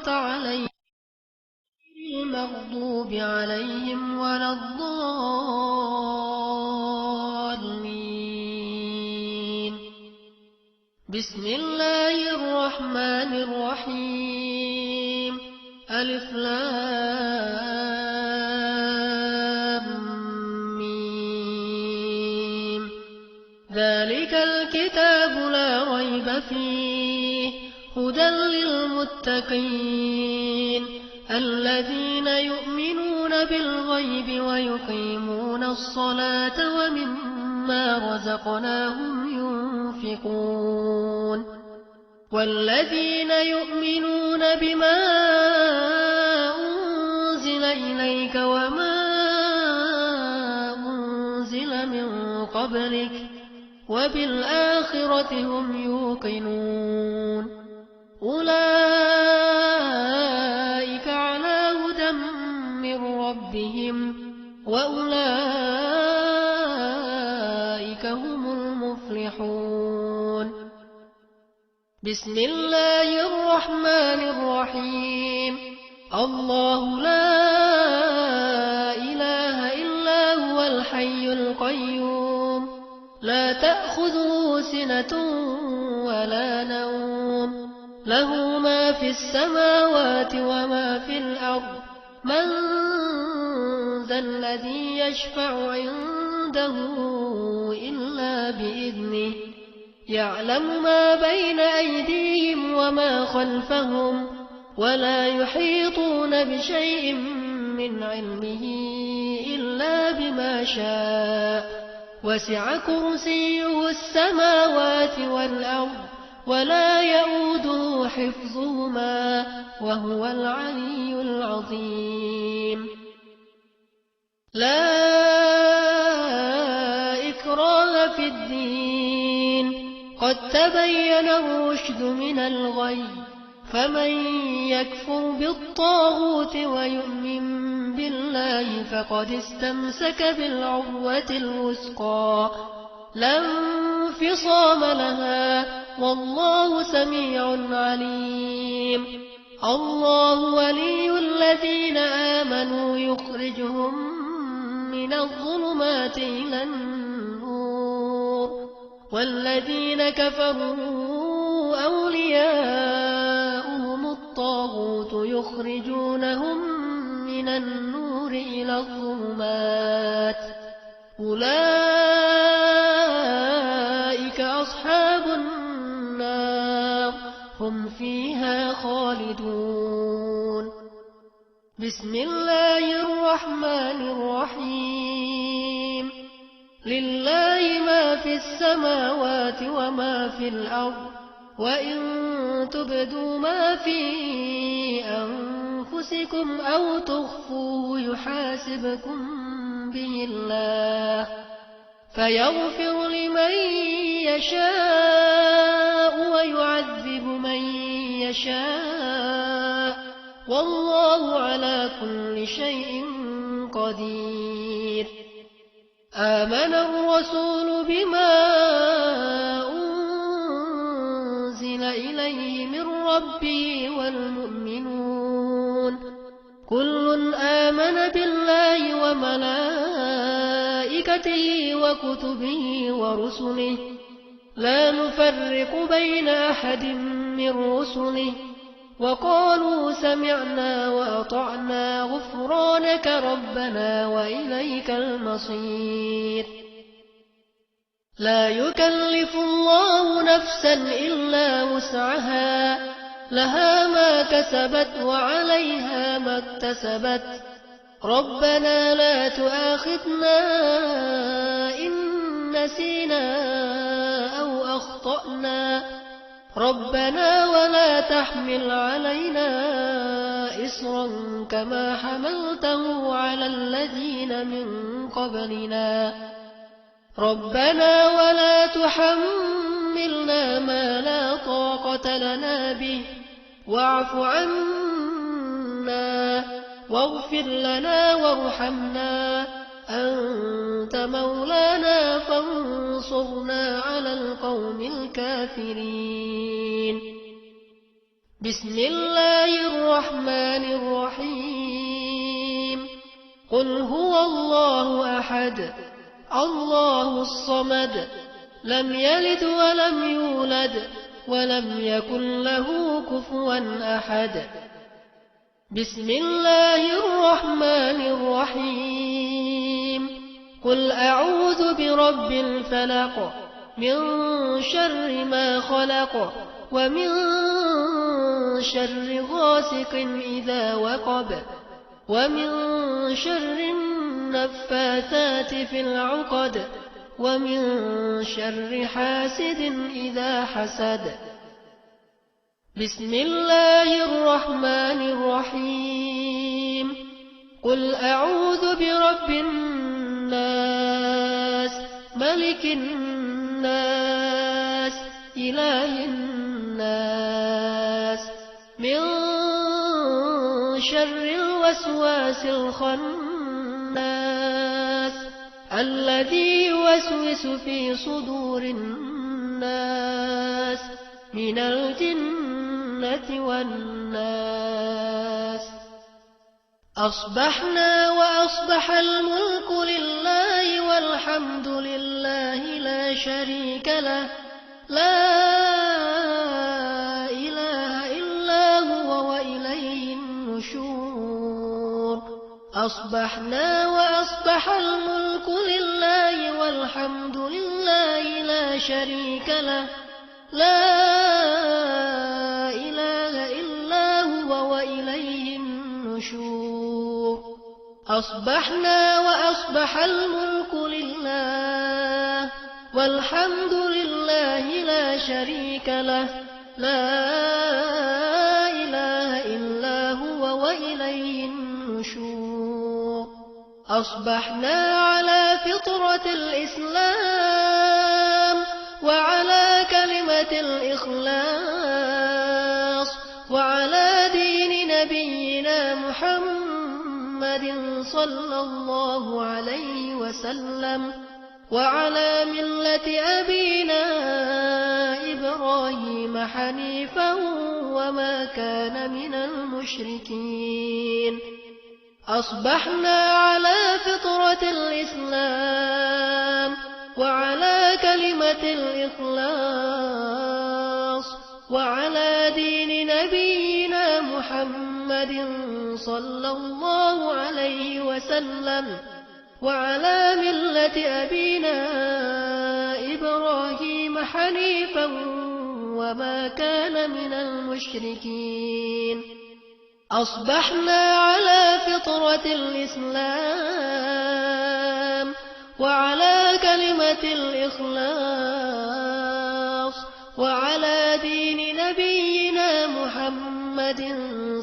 أنعمت عليهم المغضوب عليهم ولا الضالين. بسم الله الرحمن الرحيم. ألف لام ميم. ذلك الكتاب لا ريب فيه هدى للمتقين الذين يؤمنون بالغيب ويقيمون الصلاة ومما رزقناهم ينفقون والذين يؤمنون بما أنزل إليك وما أنزل من قبلك وبالآخرة هم يوقنون أولئك على هدى من ربهم وأولئك هم المفلحون. بسم الله الرحمن الرحيم. الله لا إله إلا هو الحي القيوم لا تأخذه سنة ولا نوم له ما في السماوات وما في الأرض من ذا الذي يشفع عنده إلا بإذنه يعلم ما بين أيديهم وما خلفهم ولا يحيطون بشيء من علمه إلا بما شاء وسع كرسيه السماوات والأرض ولا يؤوده حفظهما وهو العلي العظيم. لا إكراه في الدين قد تبين الرشد من الغي فمن يكفر بالطاغوت ويؤمن بالله فقد استمسك بالعروة الوثقى لا انفصام لها والله سميع عليم. الله ولي الذين آمنوا يخرجهم من الظلمات إلى النور والذين كفروا أولياؤهم الطاغوت يخرجونهم من النور إلى الظلمات أولئك أصحاب النار هم فيها خالدون. بسم الله الرحمن الرحيم. لله ما في السماوات وما في الأرض وإن تبدوا ما في أنفسكم أو تخفوه يحاسبكم به الله فيغفر لمن يشاء ويعذب من يشاء والله على كل شيء قدير. آمن الرسول بما أنزل إليه من ربه والمؤمنون كل آمن بالله وملائكته وكتبه ورسله لا نفرق بين أحد من رسله وقالوا سمعنا وأطعنا غفرانك ربنا وإليك المصير. لا يكلف الله نفسا إلا وسعها لها ما كسبت وعليها ما اكتسبت ربنا لا تؤاخذنا إن نسينا أو أخطأنا ربنا ولا تحمل علينا إصرا كما حملته على الذين من قبلنا ربنا ولا تحملنا ما لا طاقة لنا به واعف عنا واغفر لنا وارحمنا أنت مولانا فانصرنا على القوم الكافرين. بسم الله الرحمن الرحمن الرحيم قل هو الله أحد الله الصمد لم يلد ولم يولد ولم يكن له كفوا أحد بسم الله الرحمن الرحيم قل أعوذ برب الفلق من شر ما خلق ومن شر غاسق إذا وقب ومن شر النفاثات في العقد ومن شر حاسد إذا حسد بسم الله الرحمن الرحيم قل أعوذ برب الناس ملك الناس إله الناس من شر الوسواس الخناس الذي يوسوس في صدور الناس من الجنة والناس أصبحنا وأصبح الملك لله والحمد لله لا شريك له لا إله إلا هو وإليه النشور أصبحنا وأصبح الملك لله والحمد لله لا شريك له لا إله إلا هو وإليه النشور أصبحنا وأصبح الملك لله والحمد لله لا شريك له لا إله إلا هو وإليه النشور أصبحنا على فطرة الإسلام وعلى كلمة الإخلاص وعلى دين نبينا محمد صلى الله عليه وسلم وعلى ملة أبينا إبراهيم حنيفا وما كان من المشركين أصبحنا على فطرة الإسلام وعلى كلمة الإخلاص وعلى دين نبينا محمد صلى الله عليه وسلم وعلى ملة أبينا إبراهيم حنيفا وما كان من المشركين أصبحنا على فطرة الإسلام وعلى كلمة الإخلاص وعلى دين نبينا محمد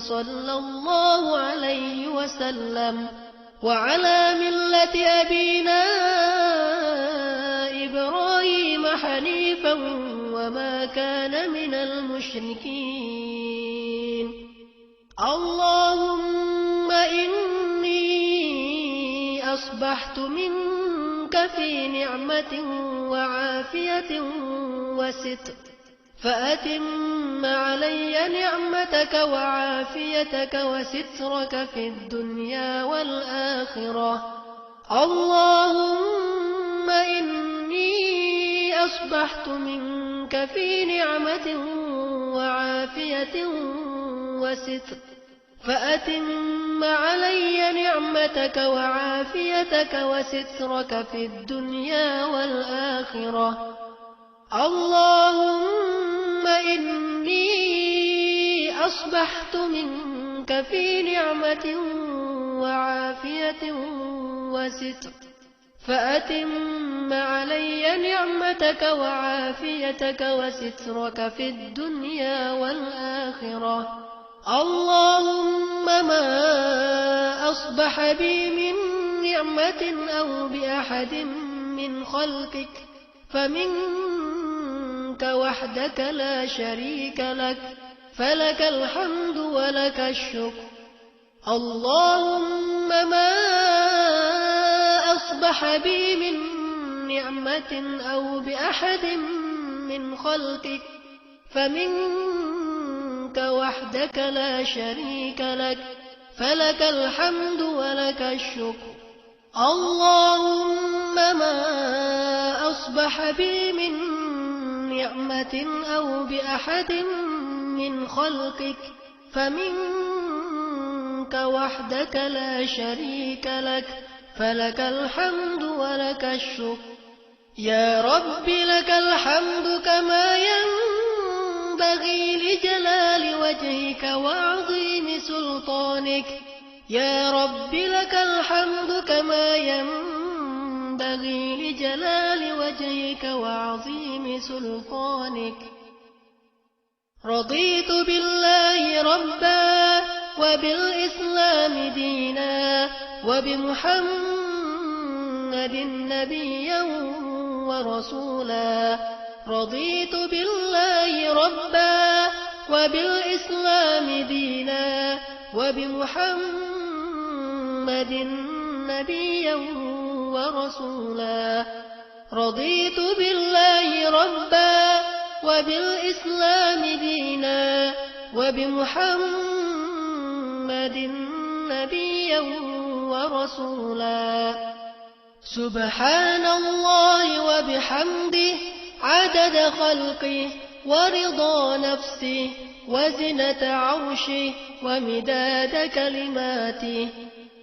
صلى الله عليه وسلم وعلى ملة أبينا إبراهيم حنيفا وما كان من المشركين اللهم إني أصبحت منك في نعمة وعافية وستر فأتم علي نعمتك وعافيتك وسترك في الدنيا والآخرة اللهم إني أصبحت منك في نعمة وعافية وستر فأتم علي نعمتك وعافيتك وسترك في الدنيا والآخرة اللهم إني أصبحت منك في نعمة وعافية وستر فأتم علي نعمتك وعافيتك وسترك في الدنيا والآخرة اللهم ما أصبح بي من نعمة أو بأحد من خلقك فمنك وحدك لا شريك لك فلك الحمد ولك الشكر اللهم ما أصبح بي من نعمة أو بأحد من خلقك فمنك منك وحدك لا شريك لك فلك الحمد ولك الشكر. اللهم ما أصبح بي من نعمة أو بأحد من خلقك فمنك وحدك لا شريك لك فلك الحمد ولك الشكر. يا رب لك الحمد كما ينبغي لجلال وجهك وعظيم سلطانك. يا رب لك الحمد كما ينبغي لجلال وجهك وعظيم سلطانك. رضيت بالله ربا وبالإسلام دينا وبمحمد نبيا ورسولا. رضيت بالله ربا وبالإسلام دينا وبمحمد نبيا ورسولا. رضيت بالله ربا وبالإسلام دينا وبمحمد نبيا ورسولا. سبحان الله وبحمده عدد خلقه ورضا نفسه وزنة عرشه ومداد كلماته.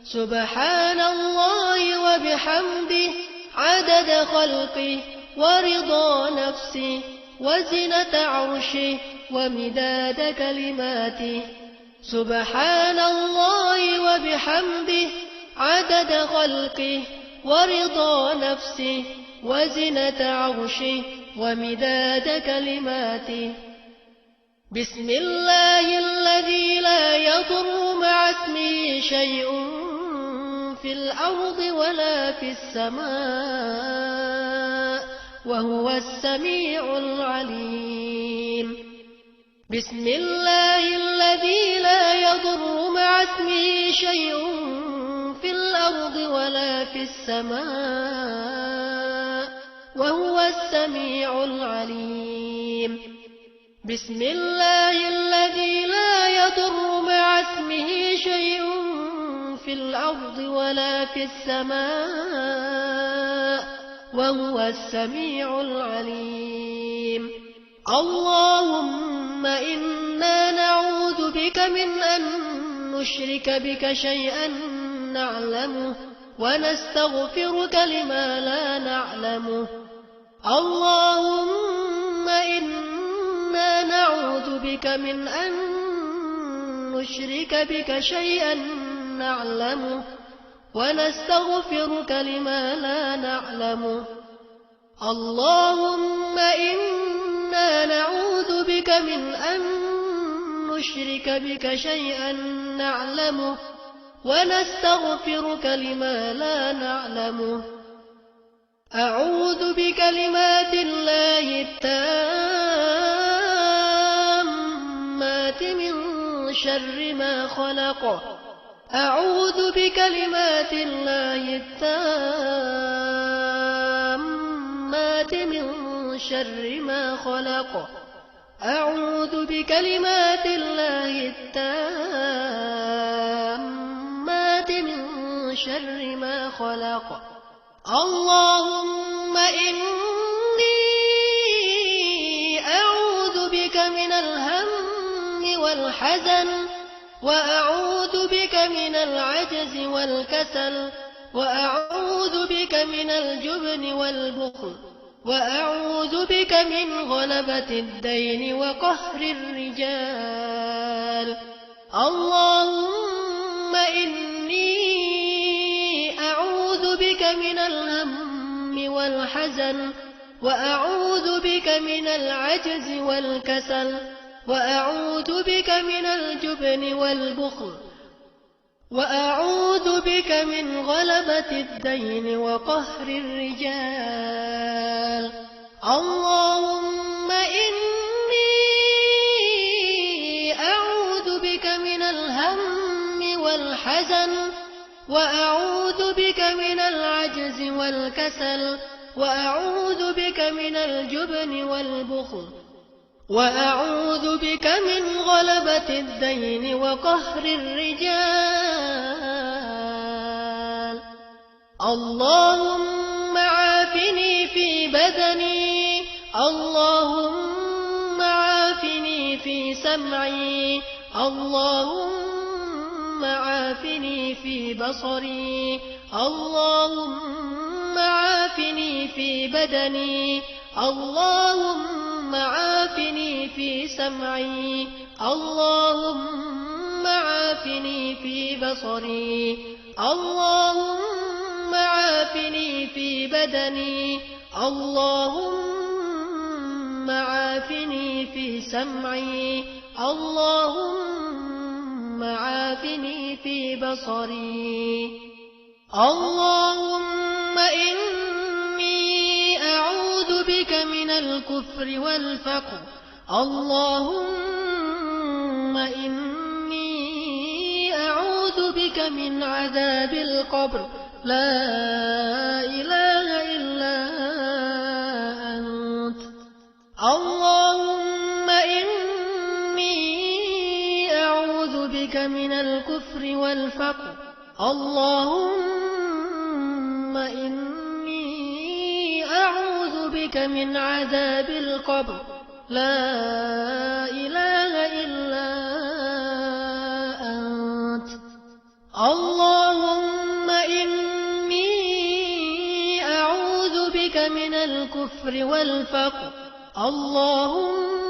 سبحان الله وبحمده عدد خلقه ورضا نفسه وزنة عرشه ومداد كلماته. سبحان الله وبحمده عدد خلقه ورضا نفسه وزنة عرشه ومداد كلماته. بسم الله الذي لا يضر مع اسمه شيء في الأرض ولا في السماء وهو السميع العليم. بسم الله الذي لا يضر مع اسمه شيء في الأرض ولا في السماء وهو السميع العليم. بسم الله الذي لا يضر مع اسمه شيء في الأرض ولا في السماء وهو السميع العليم. اللهم إنا نعوذ بك من أن نشرك بك شيئا نعلمه ونستغفرك لما لا نعلمه. اللهم إنا نعوذ بك من أن نشرك بك شيئا نعلمه ونستغفرك لما لا نعلمه. اللهم إنا نعوذ بك من أن نشرك بك شيئا نعلمه ونستغفرك لما لا نعلمه. أعوذ بكلمات الله التامات من شر ما خلق. أعوذ بكلمات الله التامات من شر ما خلق. أعوذ بكلمات الله التامات من شر ما خلق. اللهم إني أعوذ بك من الهم والحزن وأعوذ بك من العجز والكسل وأعوذ بك من الجبن والبخل وأعوذ بك من غلبة الدين وقهر الرجال. اللهم إني أعوذ بك من الهم والحزن وأعوذ بك من العجز والكسل وأعوذ بك من الجبن والبخل وأعوذ بك من غلبة الدين وقهر الرجال. اللهم إني أعوذ بك من الهم والحزن وأعوذ بك من العجز والكسل وأعوذ بك من الجبن والبخل وأعوذ بك من غلبة الدين وقهر الرجال. اللهم عافني في بدني، اللهم عافني في سمعي، اللهم عافني في بصري، اللهم عافني في بدني، اللهم عافني في سمعي، اللهم عافني في بصري، اللهم عافني في بدني، اللهم عافني في سمعي، اللهم عافني في بصري. اللهم إني أعوذ بك من الكفر والفقر، اللهم إني أعوذ بك من عذاب القبر، لا إله إلا أنت. اللهم إني أعوذ بك من الكفر والفقر، اللهم إني أعوذ بك من عذاب القبر، لا إله إلا أنت. اللهم إني أعوذ بك من الكفر والفقر، اللهم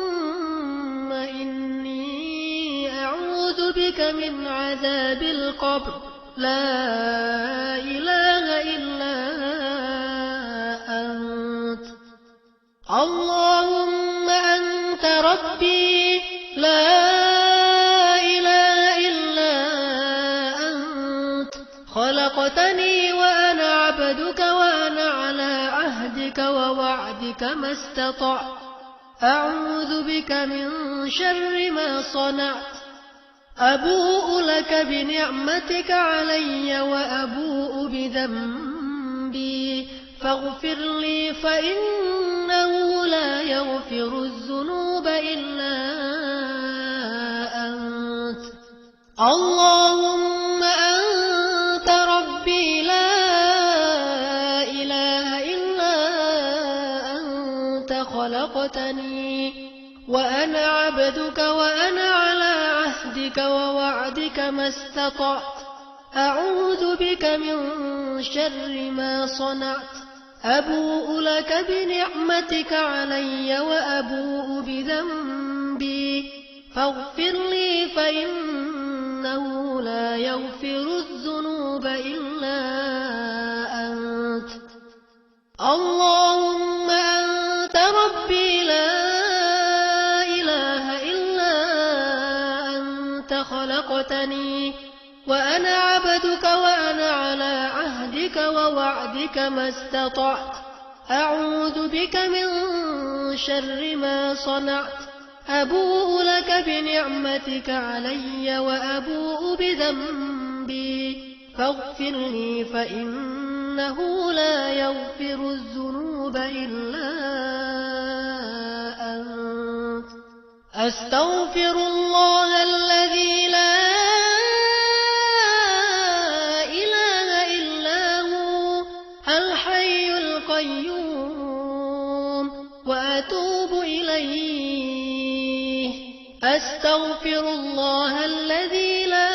إني أعوذ بك من عذاب القبر، لا إله إلا أنت. اللهم أنت ربي، لا إله إلا أنت، خلقتني وأنا عبدك وأنا على عهدك ووعدك ما استطعت، أعوذ بك من شر ما صنعت، أبوء لك بنعمتك علي وأبوء بذنبي، فاغفر لي فإنه لا يغفر الذنوب إلا أنت. اللهم أنت ربي، لا إله إلا أنت، خلقتني وأنا عبدك وأنا على عهدك ووعدك ما استطعت، أعوذ بك من شر ما صنعت، أبوء لك بنعمتك علي وأبوء بذنبي، فاغفر لي فإنه لا يغفر الذنوب إلا أنت. اللهم أنت ربي، لا إله إلا أنت، خلقتني وأنا عبدك وأنا على عهدك ووعدك ما استطعت، أعوذ بك من شر ما صنعت، أبوء لك بنعمتك علي وأبوء بذنبي، فاغفر لي فإنه لا يغفر الذنوب إلا أنت. أستغفر الله الذي لا إله إلا هو الحي القيوم وأتوب إليه. أستغفر الله الذي لا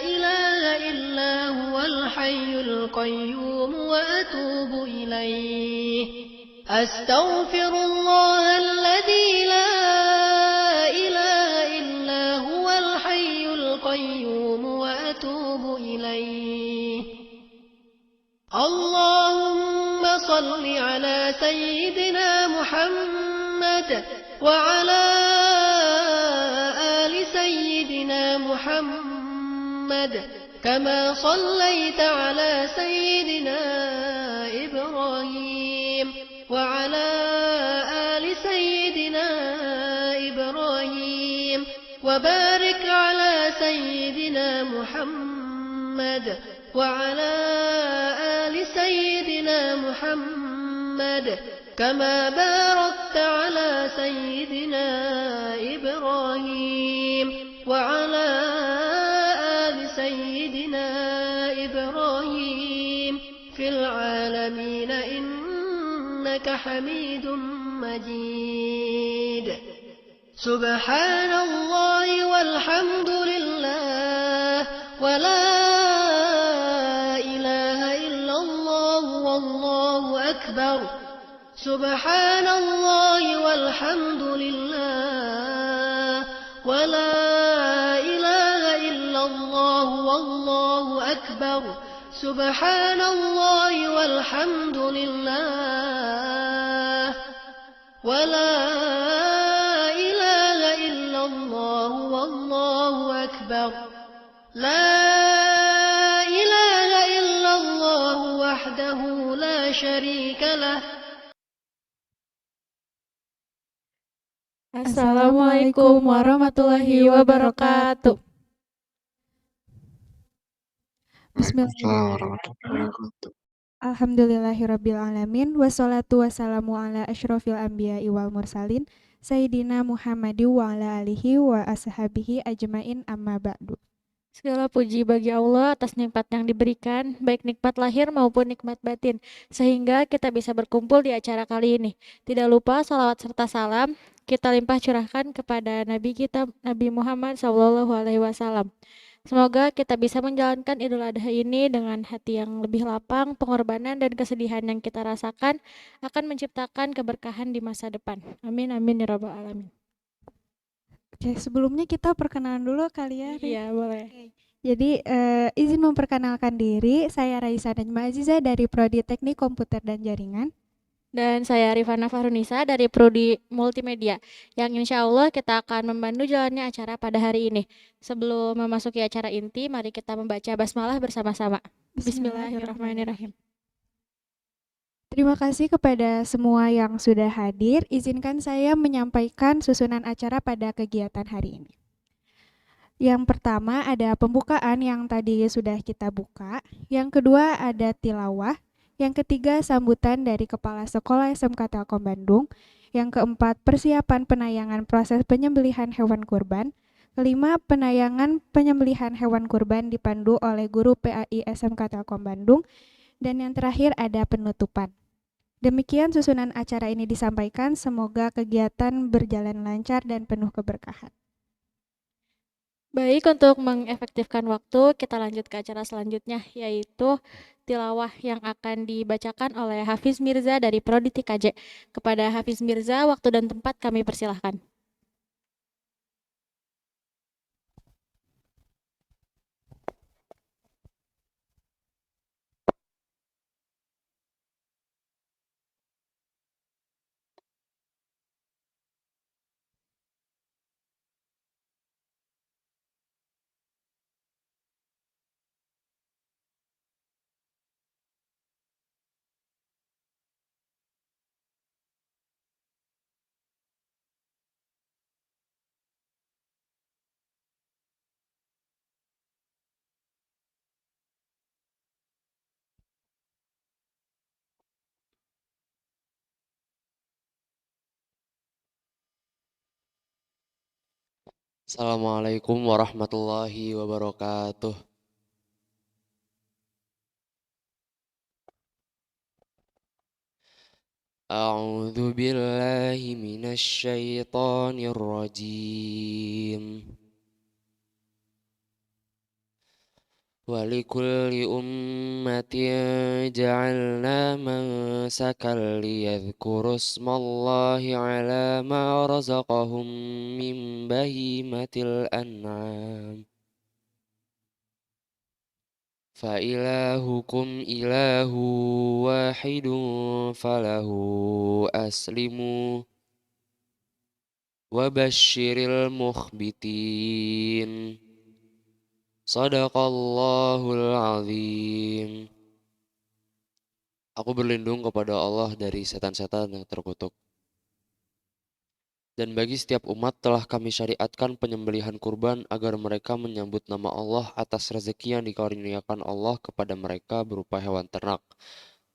إله إلا هو الحي القيوم وأتوب إليه. أستغفر الله الذي لا إله إلا هو الحي القيوم وأتوب إليه. اللهم صل على سيدنا محمد وعلى آل سيدنا محمد كما صليت على سيدنا إبراهيم وعلى آل سيدنا إبراهيم وبارك على سيدنا محمد وعلى آل سيدنا محمد كما باركت على سيدنا إبراهيم وعلى آل سيدنا إبراهيم في العالمين إنك حميد مجيد سبحان الله والحمد لله ولا إله إلا الله والله أكبر سبحان الله والحمد لله ولا إله إلا الله والله أكبر سبحان الله والحمد لله ولا إله إلا الله والله أكبر لا إله إلا الله وحده لا شريك له. Assalamualaikum warahmatullahi wabarakatuh. Bismillahirrahmanirrahim. Alhamdulillahirrabbilalamin. Wassalatu wassalamu ala asyrofil anbiya'i wal mursalin Sayyidina Muhammadi wa ala alihi wa ashabihi ajmain amma ba'du. Segala puji bagi Allah atas nikmat yang diberikan, baik nikmat lahir maupun nikmat batin, sehingga kita bisa berkumpul di acara kali ini. Tidak lupa salawat serta salam kita limpah curahkan kepada Nabi kita, Nabi Muhammad SAW. Semoga kita bisa menjalankan Idul Adha ini dengan hati yang lebih lapang, pengorbanan dan kesedihan yang kita rasakan akan menciptakan keberkahan di masa depan. Amin, amin, ya rabbal alamin. Oke, sebelumnya kita perkenalan dulu kali ya. Iya, boleh. Jadi izin memperkenalkan diri, saya Raisa Najma Aziza dari Prodi Teknik Komputer dan Jaringan. Dan saya Rifana Fahrunisa dari Prodi Multimedia, yang insya Allah kita akan membantu jalannya acara pada hari ini. Sebelum memasuki acara inti, mari kita membaca basmalah bersama-sama. Bismillahirrahmanirrahim. Terima kasih kepada semua yang sudah hadir. Izinkan saya menyampaikan susunan acara pada kegiatan hari ini. Yang pertama ada pembukaan yang tadi sudah kita buka. Yang kedua ada tilawah. Yang ketiga sambutan dari Kepala Sekolah SMK Telkom Bandung. Yang keempat persiapan penayangan proses penyembelihan hewan kurban. Kelima penayangan penyembelihan hewan kurban dipandu oleh guru PAI SMK Telkom Bandung. Dan yang terakhir ada penutupan. Demikian susunan acara ini disampaikan, semoga kegiatan berjalan lancar dan penuh keberkahan. Baik, untuk mengefektifkan waktu, kita lanjut ke acara selanjutnya, yaitu tilawah yang akan dibacakan oleh Hafiz Mirza dari Prodi TKJ. Kepada Hafiz Mirza, waktu dan tempat kami persilahkan. Assalamualaikum warahmatullahi wabarakatuh. A'udzu billahi minasy syaithanir rajim. Walikulli ummatin ja'alna mansakan liyadhkuru ismallahi ala ma razaqahum min bahimatil an'am. فإلهكم إله واحد فله أسلموا وبشر المخبتين صدق الله العظيم. Aku berlindung kepada Allah dari setan-setan yang terkutuk. Dan bagi setiap umat telah kami syariatkan penyembelihan kurban agar mereka menyambut nama Allah atas rezeki yang dikaruniakan Allah kepada mereka berupa hewan ternak.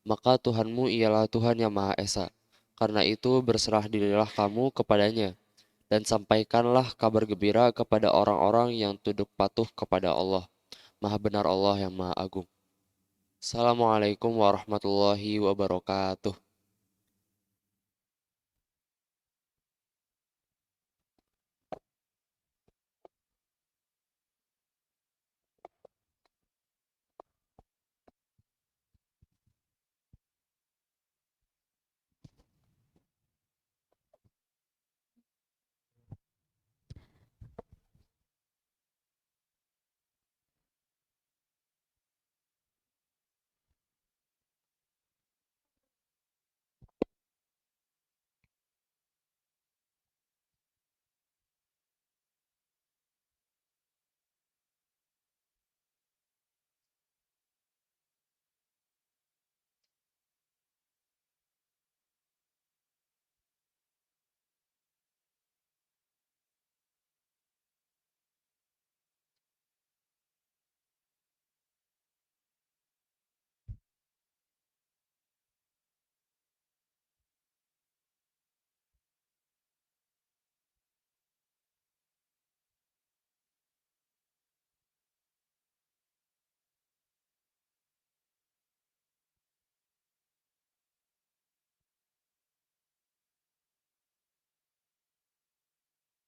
Maka Tuhanmu ialah Tuhan yang Maha Esa. Karena itu berserah dirilah kamu kepadanya, dan sampaikanlah kabar gembira kepada orang-orang yang tunduk patuh kepada Allah. Maha benar Allah yang Maha Agung. Assalamualaikum warahmatullahi wabarakatuh.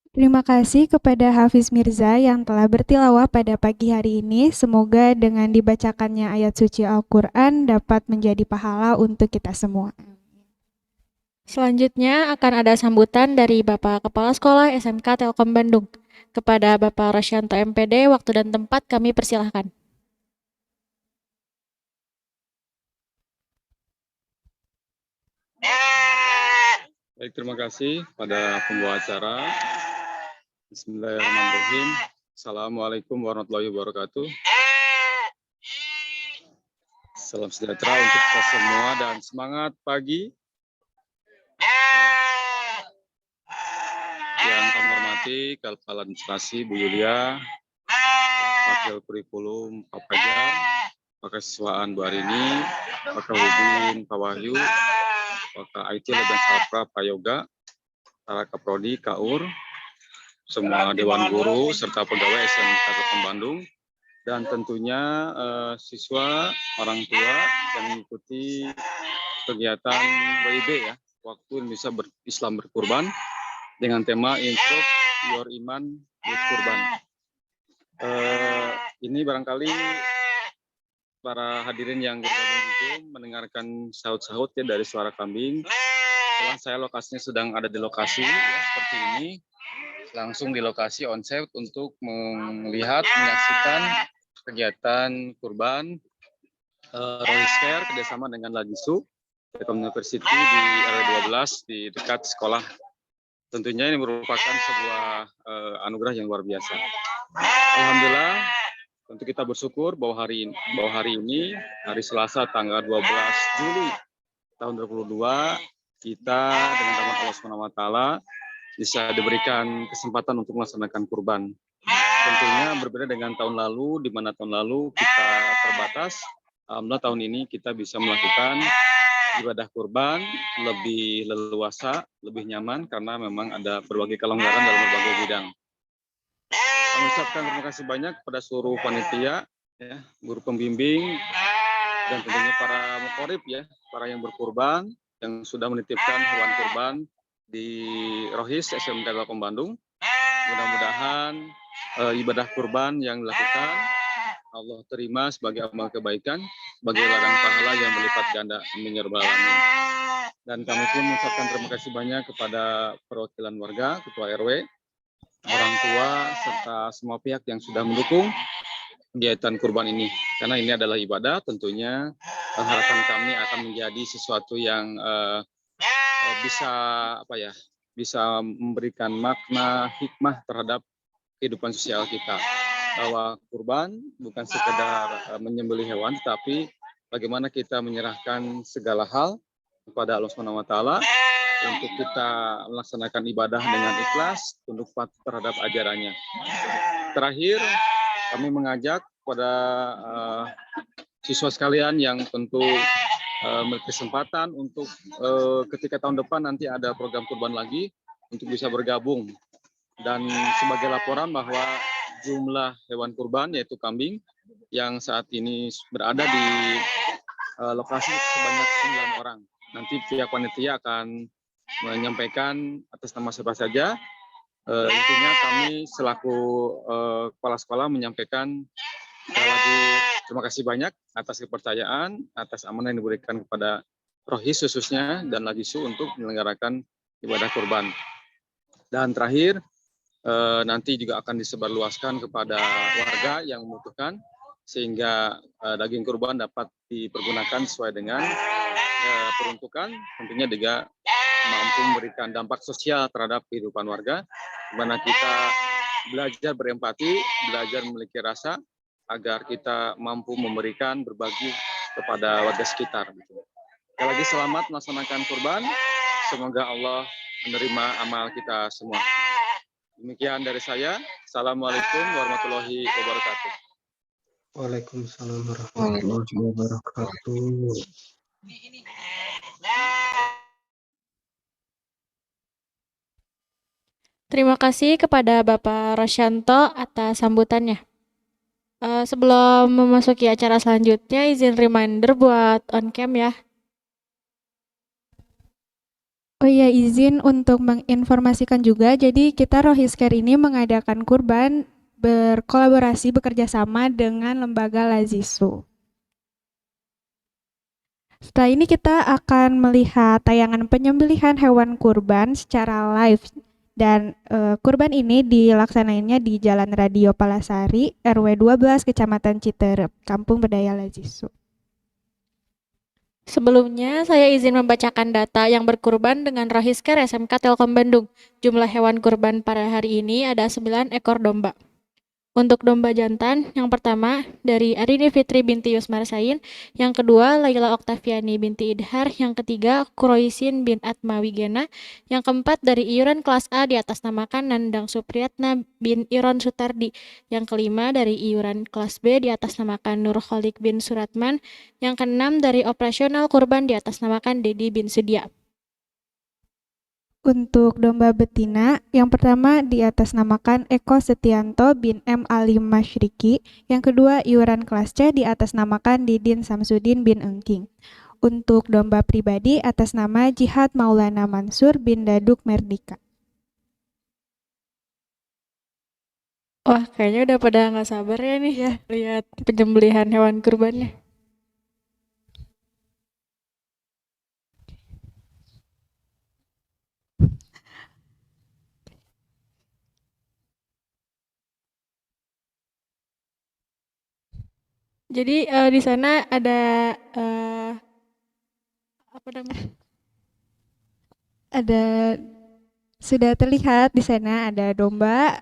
Terima kasih kepada Hafiz Mirza yang telah bertilawah pada pagi hari ini. Semoga dengan dibacakannya ayat suci Al-Quran dapat menjadi pahala untuk kita semua. Selanjutnya akan ada sambutan dari Bapak Kepala Sekolah SMK Telkom Bandung. Kepada Bapak Rasyanto MPD, waktu dan tempat kami persilahkan. Baik, terima kasih pada pembawa acara. Bismillahirrahmanirrahim. Assalamualaikum warahmatullahi wabarakatuh. Salam sejahtera untuk kita semua dan semangat pagi. Yang kami hormati Kepala Administrasi Bu Yulia, Wakil Kurikulum Pak Fajar, Pak Kesiswaan Bu Arini, Pak Kahudin Pak Wahyu, Pak IT dan Salpra Pak Yoga, para Kaprodi, Kaur, semua Dewan Guru, serta pegawai SMK Telkom Bandung, dan tentunya siswa, orang tua yang mengikuti kegiatan WIB ya, Waktu Indonesia Islam Berkurban, dengan tema Improve Your Iman with Kurban. Ini barangkali para hadirin yang bergabung di Zoom mendengarkan sahut-sahut ya dari suara kambing. Setelah saya lokasinya sedang ada di lokasi ya, seperti ini, langsung di lokasi on-site untuk melihat, menyaksikan kegiatan kurban Rohis Fair kerjasama dengan Lajisu Telkom University di RW 12 di dekat sekolah. Tentunya ini merupakan sebuah anugerah yang luar biasa. Alhamdulillah, tentu kita bersyukur bahwa hari ini, hari Selasa tanggal 12 Juli tahun 2022, kita dengan rahmat Allah SWT bisa diberikan kesempatan untuk melaksanakan kurban. Tentunya berbeda dengan tahun lalu, di mana tahun lalu kita terbatas. Alhamdulillah tahun ini kita bisa melakukan ibadah kurban lebih leluasa, lebih nyaman karena memang ada berbagai kelonggaran dalam berbagai bidang. Kami ucapkan terima kasih banyak kepada seluruh panitia, ya, guru pembimbing, dan tentunya para mukorib ya, para yang berkurban, yang sudah menitipkan hewan kurban di Rohis SMK Telkom Bandung. Mudah-mudahan ibadah kurban yang dilakukan Allah terima sebagai amal kebaikan, sebagai ladang pahala yang berlipat ganda. Amin ya rabbal alamin. Dan kami pun mengucapkan terima kasih banyak kepada perwakilan warga, ketua RW, orang tua, serta semua pihak yang sudah mendukung kegiatan kurban ini. Karena ini adalah ibadah, tentunya harapan kami akan menjadi sesuatu yang bisa memberikan makna hikmah terhadap kehidupan sosial kita. Bahwa kurban bukan sekedar menyembelih hewan, tapi bagaimana kita menyerahkan segala hal kepada Allah SWT untuk kita melaksanakan ibadah dengan ikhlas, tunduk patuh terhadap ajarannya. Terakhir, kami mengajak kepada siswa sekalian yang tentu berkesempatan untuk ketika tahun depan nanti ada program kurban lagi untuk bisa bergabung. Dan sebagai laporan bahwa jumlah hewan kurban yaitu kambing yang saat ini berada di lokasi sebanyak 9 orang. Nanti pihak panitia akan menyampaikan atas nama siapa saja. Intinya kami selaku kepala sekolah menyampaikan sekali lagi terima kasih banyak atas kepercayaan, atas amanah yang diberikan kepada Rohis khususnya dan Lajisu untuk menyelenggarakan ibadah kurban. Dan terakhir, nanti juga akan disebarluaskan kepada warga yang membutuhkan sehingga daging kurban dapat dipergunakan sesuai dengan peruntukan, tentunya juga mampu memberikan dampak sosial terhadap kehidupan warga, di mana kita belajar berempati, belajar memiliki rasa, agar kita mampu memberikan, berbagi kepada warga sekitar. Sekali lagi selamat melaksanakan kurban, semoga Allah menerima amal kita semua. Demikian dari saya. Assalamualaikum warahmatullahi wabarakatuh. Waalaikumsalam warahmatullahi wabarakatuh. Terima kasih kepada Bapak Rosyanto atas sambutannya. Sebelum memasuki acara selanjutnya, izin reminder buat on cam ya. Oh iya, izin untuk menginformasikan juga, jadi kita Rohiscare ini mengadakan kurban berkolaborasi bekerja sama dengan lembaga Lazisu. Setelah ini kita akan melihat tayangan penyembelihan hewan kurban secara live. Dan kurban ini dilaksanainnya di Jalan Radio Palasari, RW 12, Kecamatan Citerep, Kampung Berdaya Lazisu. Sebelumnya, saya izin membacakan data yang berkurban dengan Rohiscare SMK Telkom Bandung. Jumlah hewan kurban pada hari ini ada 9 ekor domba. Untuk domba jantan, yang pertama dari Arini Fitri binti Yusmar Sain, yang kedua Laila Oktaviani binti Idhar, yang ketiga Kuroisin bin Atma Wigena, yang keempat dari iuran kelas A diatasnamakan Nandang Supriyatna bin Iron Sutardi, yang kelima dari iuran kelas B diatasnamakan Nur Kholik bin Suratman, yang keenam dari operasional kurban diatasnamakan Dedi bin Sedia. Untuk domba betina, yang pertama diatasnamakan Eko Setianto bin M. Alim Masyriki, yang kedua iuran kelas C diatasnamakan Didin Samsudin bin Engking. Untuk domba pribadi atas nama Jihad Maulana Mansur bin Daduk Merdika. Wah, kayaknya udah pada nggak sabar ya nih ya lihat penyembelihan hewan kurbannya. Jadi di sana ada apa namanya? Ada sudah terlihat di sana ada domba.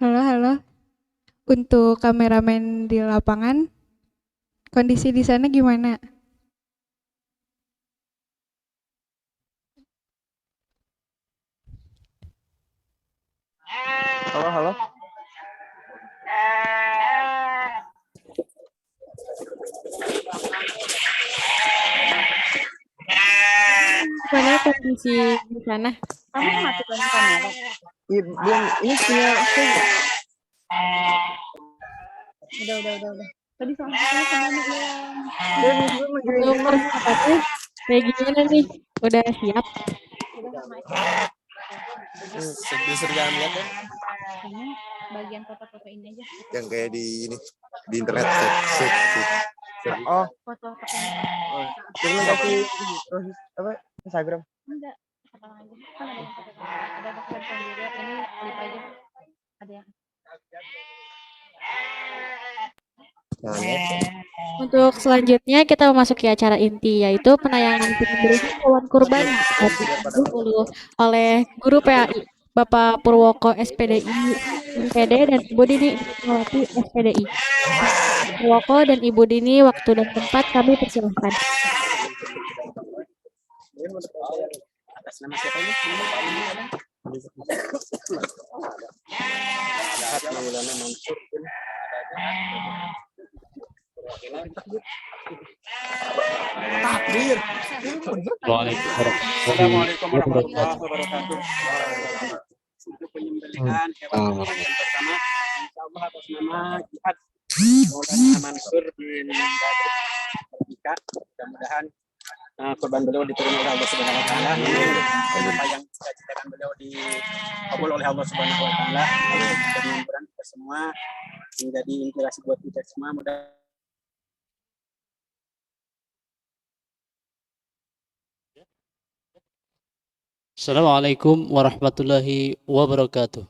Halo. Untuk kameramen di lapangan, kondisi di sana gimana? Halo. Gimana kondisi di sana? Kamu matikan kamera? Iya, belum. Ini sinyal aku. Udah. Tadi saya kemana Dan gue mau join Untuk persiapannya kayak gimana nih? Udah siap? Udah sama Bisa jangan lihat ya. Ini bagian foto-foto ini aja. Yang kayak di ini di internet set. Oh, Foto jangan kasih apa Instagram. enggak. Apa aja. Kan ada yang foto. Ada dokumen juga. Ini Untuk selanjutnya kita memasuki acara inti yaitu penayangan penyembelihan hewan kurban yang dipandu oleh Guru PAI Bapak Purwoko SPDI MPD dan Ibu Dini Indrawati SPDI. Bapak Purwoko dan Ibu Dini, waktu dan tempat kami persilahkan. Atas nama siapa ini? Maulana Mansur. Takbir. Assalamualaikum warahmatullahi wabarakatuh. Untuk penyembelihan hewan yang pertama, insyaallah atas nama Jihad Maulana Mansur bin Badr Merdeka. Mudah-mudahan kurban beliau diterima oleh Allah Subhanahu wa taala. Apa yang cita-citakan beliau dikabul oleh Allah Subhanahu wa taala. Jadi mudah-mudahan kita semua menjadi inspirasi buat kita semua. Assalamualaikum warahmatullahi wabarakatuh.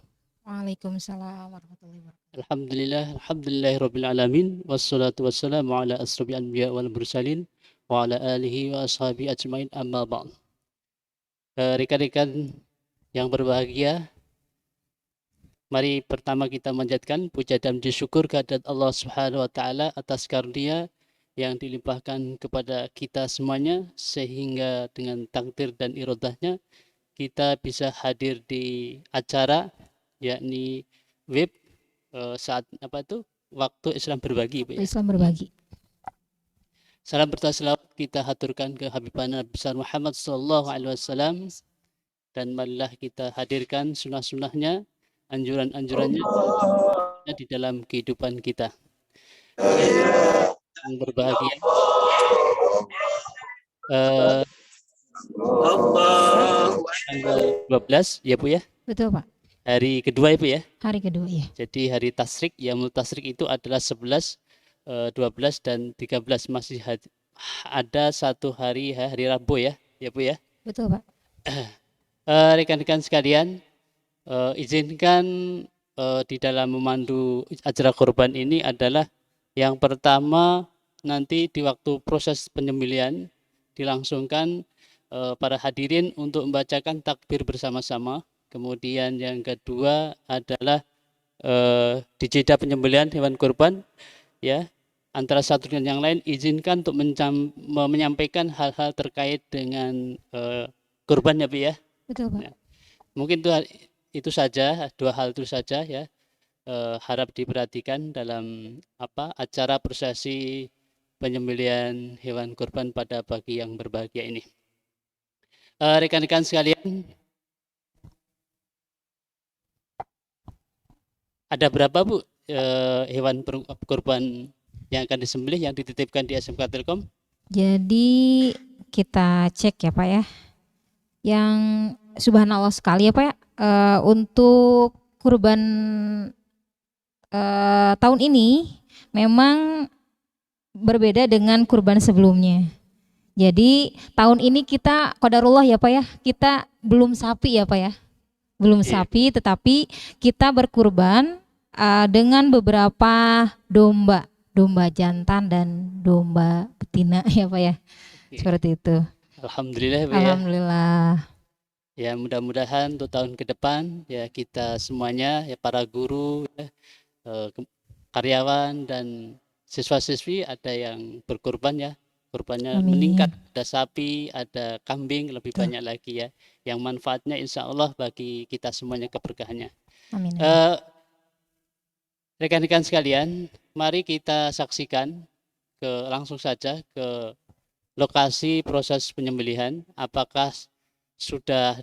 Waalaikumsalam warahmatullahi wabarakatuh. Alhamdulillahirabbil alamin wassalatu wassalamu ala asrofil anbiya wal mursalin wa ala alihi wa ashabi ajmain amma ba'd. Rekan-rekan yang berbahagia, mari pertama kita manjatkan puja dan puji syukur kehadirat Allah Subhanahu wa taala atas karunia yang dilimpahkan kepada kita semuanya sehingga dengan takdir dan iradahnya kita bisa hadir di acara yakni web saat waktu Islam berbagi, Bu, ya? Islam berbagi. Salam bertassalawat kita haturkan ke Habibana besar Muhammad sallallahu alaihi wasallam dan marilah kita hadirkan sunnah-sunnahnya, anjuran-anjurannya di dalam kehidupan kita. Yang berbahagia, tanggal 12 ya Bu ya? Betul Pak. Hari kedua ya Bu ya? Hari kedua ya. Jadi hari tasrik, Yaumul Tasrik itu adalah 11, 12 dan 13, masih ada satu hari Rabu ya Bu ya? Betul Pak. Rekan-rekan sekalian, izinkan di dalam memandu acara kurban ini adalah yang pertama nanti di waktu proses penyembelihan dilangsungkan para hadirin untuk membacakan takbir bersama-sama. Kemudian yang kedua adalah di jeda penyembelihan hewan kurban ya, antara satu dengan yang lain izinkan untuk menyampaikan hal-hal terkait dengan kurban ya Bu ya. Betul Pak. Ya. Mungkin itu saja, dua hal itu saja ya. Harap diperhatikan dalam acara prosesi penyembelihan hewan kurban pada pagi yang berbahagia ini. Rekan-rekan sekalian, ada berapa Bu hewan kurban yang akan disembelih yang dititipkan di SMK Telkom? Jadi kita cek ya Pak ya. Yang subhanallah sekali ya Pak ya, untuk kurban tahun ini memang berbeda dengan kurban sebelumnya. Jadi tahun ini kita qadarullah ya Pak ya, kita belum sapi ya Pak ya. Belum sapi, tetapi kita berkurban dengan beberapa domba jantan dan domba betina ya Pak ya. Seperti itu. Alhamdulillah Bu ya. Alhamdulillah. Ya mudah-mudahan untuk tahun ke depan ya kita semuanya ya para guru ya, karyawan dan siswa-siswi ada yang berkurban ya, kurbannya Amin. meningkat, ada sapi, ada kambing, lebih banyak lagi ya, yang manfaatnya insya Allah bagi kita semuanya keberkahannya. Amin. Rekan-rekan sekalian, mari kita saksikan langsung saja ke lokasi proses penyembelihan, apakah sudah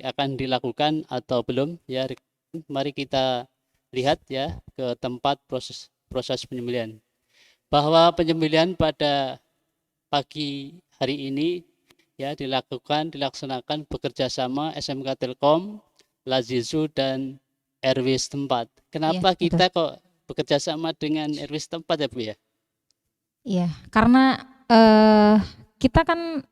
akan dilakukan atau belum ya. Mari kita lihat ya ke tempat proses penyembelihan. Bahwa penyembelihan pada pagi hari ini ya dilaksanakan bekerja sama SMK Telkom, Lazizu dan RW setempat. Kenapa ya, kita kok bekerja sama dengan RW setempat ya Bu ya? Iya, karena kita kan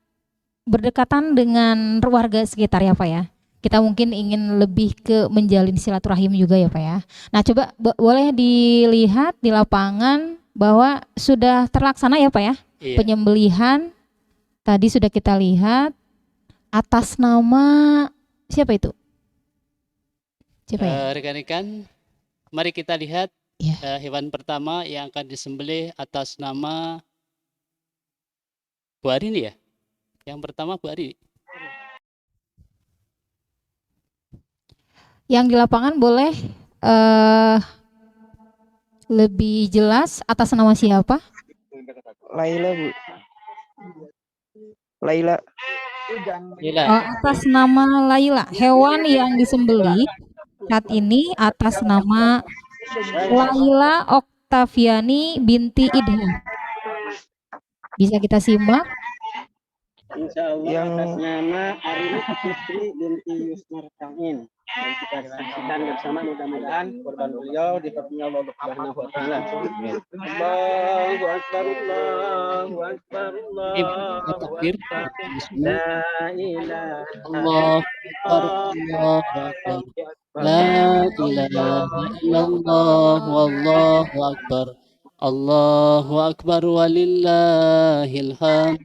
berdekatan dengan warga sekitar ya Pak ya. Kita mungkin ingin lebih ke menjalin silaturahim juga ya Pak ya. Nah coba boleh dilihat di lapangan bahwa sudah terlaksana ya Pak ya, Iya. penyembelihan tadi sudah kita lihat atas nama siapa itu? Siapa ya? Rekan-rekan, mari kita lihat Ya. hewan pertama yang akan disembelih atas nama Bu Arini ya. Yang pertama Bu Arini. Yang di lapangan boleh lebih jelas atas nama siapa? Laila, Bu. Laila. Oh, atas nama Laila. Hewan yang disembelih saat ini atas nama Laila Oktaviani binti Idham. Bisa kita simak. Insya Allah atas nama Arini Fitri binti Yusmar Tamin. Dan kita saksikan bersama, mudah-mudahan korban beliau dipertemukan Allah Subhanahu wa taala. Allahu akbar, Allahu akbar, Allahu akbar. La ilaha Allahu Akbar. La ilaha illallah wallahu akbar. Allahu akbar walillahil hamd.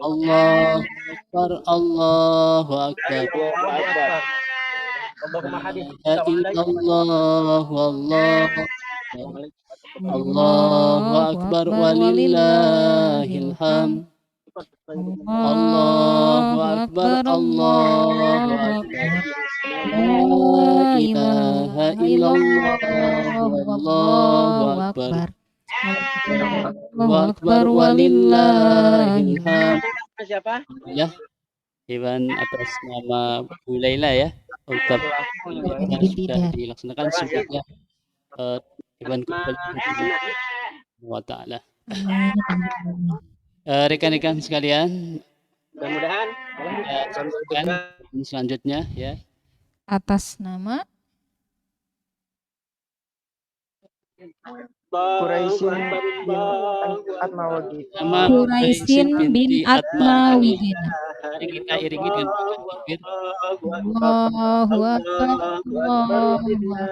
Allahu akbar, Allahu akbar. La illallah wallahu akbar. Allahu akbar walillahil hamd. Allahu akbar, Allahu akbar. La ilaha illallah wallahu akbar. Allahu akbar walillahil hamd. Siapa? Ya, hewan atas nama Bu Laila ya. Untuk sudah dilaksanakan sebagai hewan kurban wa ta'ala. Rekan-rekan sekalian, Mudah-mudahan saksikan selanjutnya ya. Atas nama Quraisyin bin Atmawagid. Nama Quraisyin bin Atmawigin. Mari kita iringi dengan takbir. Allahu akbar, Allahu akbar.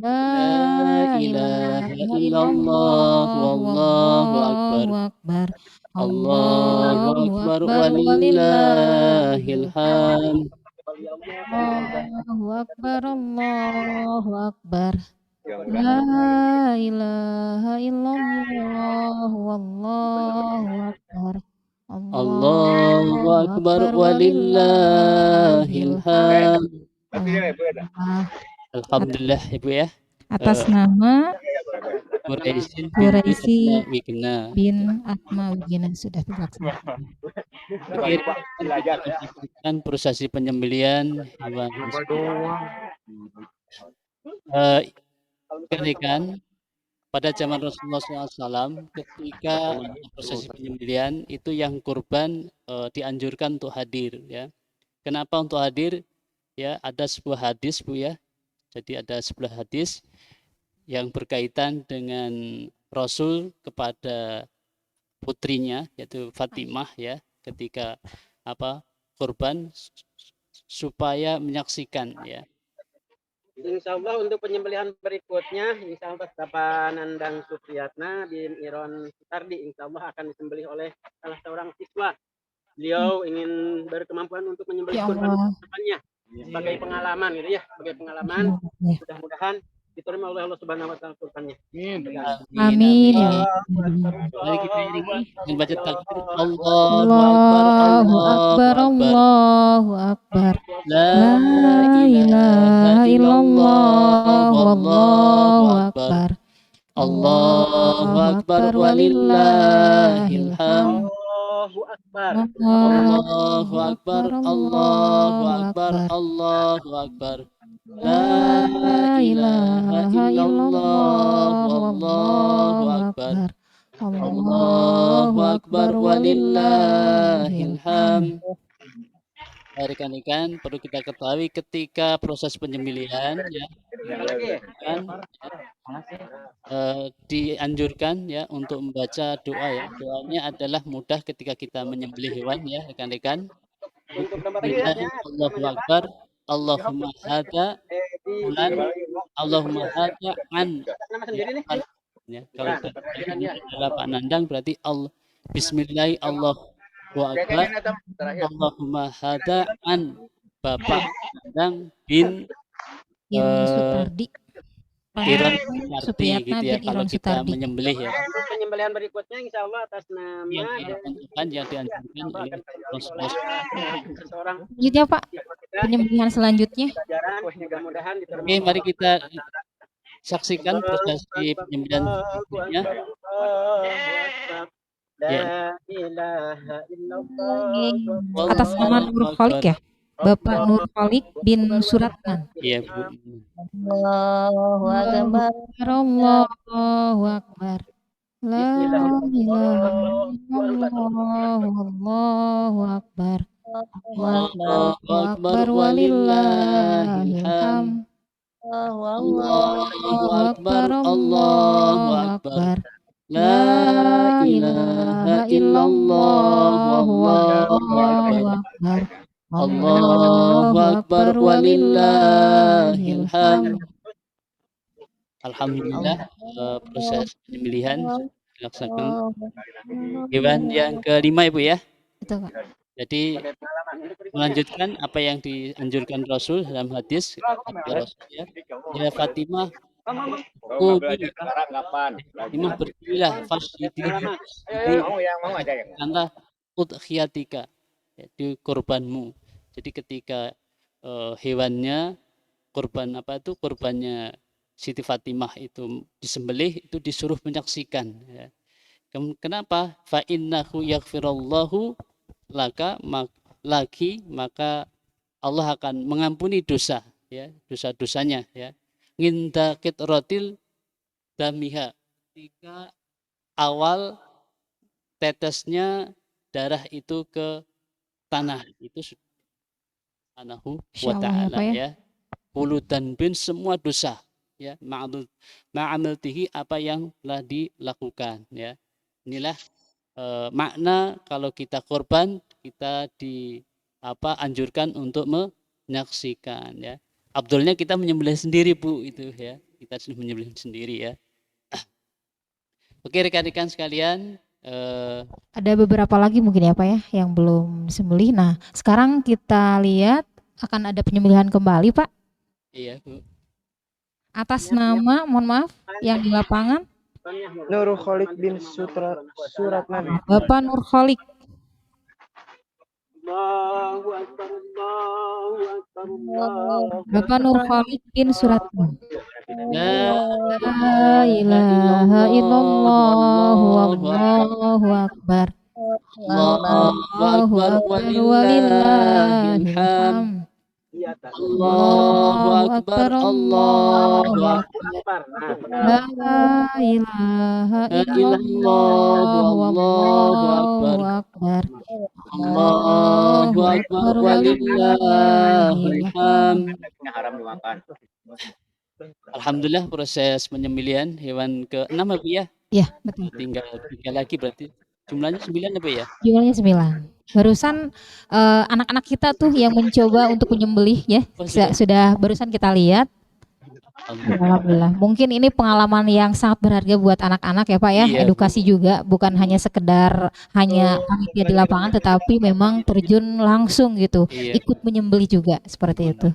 La ilaha illallah wallahu akbar. Allahu akbar walillahil hamd. Allahu akbar, Allahu akbar. La ilaha illallah wallahu akbar. Allahu akbar walillahil hamd. Alhamdulillah Ibu ya. Atas nama Quraisyin Quraisy Wigna. bin Atmawigin sudah dilaksanakan. Dan prosesi penyembelian hewan ikan pada zaman Rasulullah SAW ketika prosesi penyembelian itu yang kurban dianjurkan untuk hadir ya. Kenapa untuk hadir? Ya, ada sebuah hadis Bu ya. Jadi ada sebuah hadis yang berkaitan dengan Rasul kepada putrinya yaitu Fatimah ya, ketika kurban supaya menyaksikan ya. Insya Allah untuk penyembelihan berikutnya, insya Allah Bapak Nandang Supriyatna bin Iron Sutardi, insya Allah akan disembelih oleh salah seorang siswa. Beliau ingin berkemampuan untuk menyembelih kurban depannya sebagai pengalaman gitu ya, sebagai pengalaman. Mudah-mudahan diterima oleh Allah Subhanahu wa taala kurbannya. Amin. Mari kita iringi dengan baca takbir. Allahu akbar, Allahu akbar. La ilaha illallah wallahu akbar. Allahu akbar walillahil hamd. Allahu akbar, Allahu akbar, Allahu akbar. La ilaha illallah wallahu akbar. Allahu akbar walillahil hamd. Rekan-rekan, perlu kita ketahui ketika proses penyembelihan ya, dianjurkan ya untuk membaca doa ya. Doanya adalah mudah ketika kita menyembelih hewan ya rekan-rekan. Allahu akbar, Allahumma hada bulan, Allahumma hada an. Ya, kalau tadi adalah Pak Nandang berarti Allah Bismillah Allahu Akbar Allahumma hadaan Bapak Nandang bin Iron Sutardi. Iron Panjang Sutardi Supriyatna gitu ya bin kalau Iron kita Sutardi. menyembelih ya. Untuk penyembelihan berikutnya insya Allah atas nama Yang dan dilakukan yang dianjurkan oleh Rasulullah. seseorang Selanjutnya Pak, penyembelihan selanjutnya. pelajaran mudah-mudahan Oke, mari kita saksikan prosesi penyembelihan berikutnya. Ya. La ilaha illallah. Atas nama Nur Khalik ya, Bapak Nur Khalik bin Suratman. Iya Bu. Allahu Akbar. Allahu Akbar. La ilaha illallah. Allahu Akbar. Allahu Akbar walillahil hamd. Allahu Akbar. Allahu Akbar. La ilaha illallah. Allahu Akbar. Allahu Akbar walillahil hamd. Alhamdulillah proses penyembelihan dilaksanakan. Hewan yang kelima Ibu ya. Betul Pak. Jadi melanjutkan apa yang dianjurkan Rasul dalam hadis kata Rasul ya Fatimah Fatimah berdirilah fasyidilah udhiyatika di korbanmu. Jadi ketika hewannya korban apa itu korbannya Siti Fatimah itu disembelih itu disuruh menyaksikan ya. Kenapa? Fa innahu yaghfirallahu laka maka Allah akan mengampuni dosa ya, dosa-dosanya ya. Nginda kitratil damiha ketika awal tetesnya darah itu ke tanah itu Subhanahu wa ta'ala ya. Hulu dan bin semua dosa ya, ma'amaltihi apa yang telah dilakukan ya. Inilah makna kalau kita korban kita anjurkan untuk menyaksikan ya. Abdulnya kita menyembelih sendiri Bu itu ya. Kita sudah menyembelih sendiri ya. Oke rekan-rekan sekalian, ada beberapa lagi mungkin ya Pak ya yang belum disembelih. Nah, sekarang kita lihat akan ada penyembelihan kembali Pak. Iya Bu. Atas nama, mohon maaf, yang di lapangan Nur Khalik bin Suratman. Bapak Nur Khalik. Bapak Nur Khalik bin Suratman. La ilaha illallah wallahu akbar. Allahu akbar walillahil hamd. Allahu akbar Allahu akbar. La ilaha illallah wallahu akbar. Allahu akbar walillahil hamd. Alhamdulillah proses penyembelihan hewan ke-6 Bu ya? Iya, betul. Tinggal 3 lagi berarti. Jumlahnya 9 Bu ya? Jumlahnya 9. Barusan anak-anak kita tuh yang mencoba untuk menyembelih ya. Sudah barusan kita lihat. Alhamdulillah. Mungkin ini pengalaman yang sangat berharga buat anak-anak ya Pak ya. Iya, edukasi juga, bukan hanya sekedar panitia di lapangan, tetapi memang terjun langsung gitu. Iya. Ikut menyembelih juga seperti itu.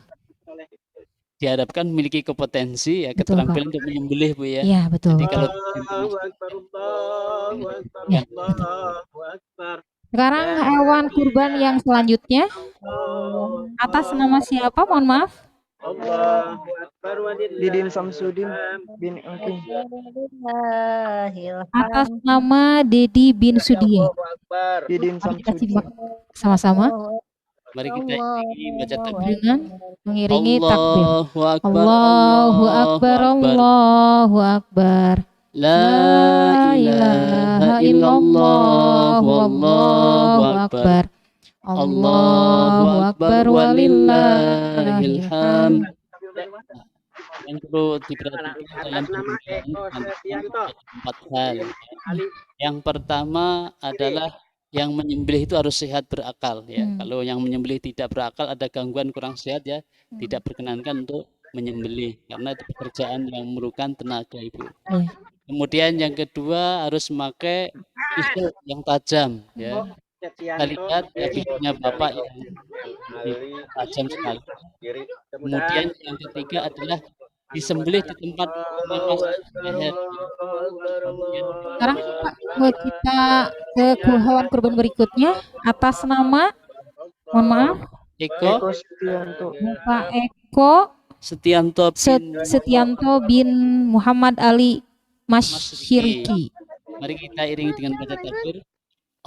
Diharapkan memiliki kompetensi ya, Betul, keterampilan untuk menyembelih Bu ya. Iya betul. Jadi kalau Ya, sekarang hewan kurban yang selanjutnya atas nama siapa? Mohon maaf. Didin Samsudin bin Engking. Atas nama Dedi bin Sudie. Didin Mari kita Samsudin. simak sama-sama mari kita baca takbir. dengan mengiringi takbir. Allahu akbar Allahu akbar, Allahu akbar. La ilaha illallah wallahu akbar. Allahu akbar walillahil hamd. Yang perlu diperhatikan dalam penyembelihan adalah 4 hal. Yang pertama adalah yang menyembelih itu harus sehat berakal ya. Kalau yang menyembelih tidak berakal ada gangguan kurang sehat ya, tidak berkenankan untuk menyembelih karena itu pekerjaan yang memerlukan tenaga Ibu. Kemudian yang kedua harus memakai pisau yang tajam ya. Kita lihat ya videonya Bapak yang tajam sekali. Kemudian yang ketiga adalah disembelih di tempat lepas leher. Sekarang Pak, kita ke hewan kurban berikutnya atas nama, mohon maaf, Eko Eko Setianto. Bapak Eko Setianto Setianto bin Muhammad Ali Masyiriki. Mari kita iringi dengan baca takbir.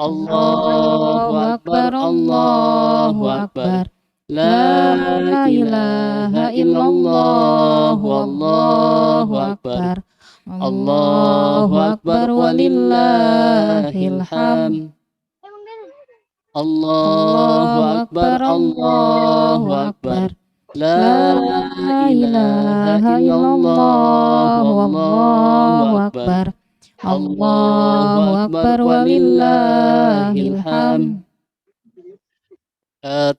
Allahu Akbar, Allahu Akbar. La ilaha illallah, Allahu Akbar. Allahu Akbar walillahil hamd. Allahu Akbar, Allahu Akbar. La ilaha illallah, Allahu Akbar. Allahu Akbar walillahil hamd.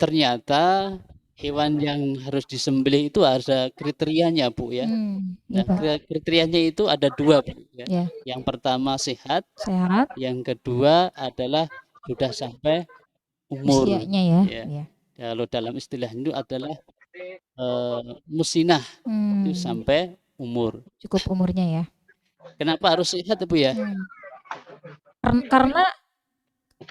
Ternyata hewan yang harus disembelih itu ada kriterianya, Bu ya. Nah, kriterianya itu ada 2, Bu ya. Ya. Yang pertama sehat, yang kedua adalah sudah sampai umur. Usianya ya. Ya. Kalau dalam istilah Hindu adalah musinah, itu sampai umur. Cukup umurnya ya. Kenapa harus sehat, Bu ya? Karena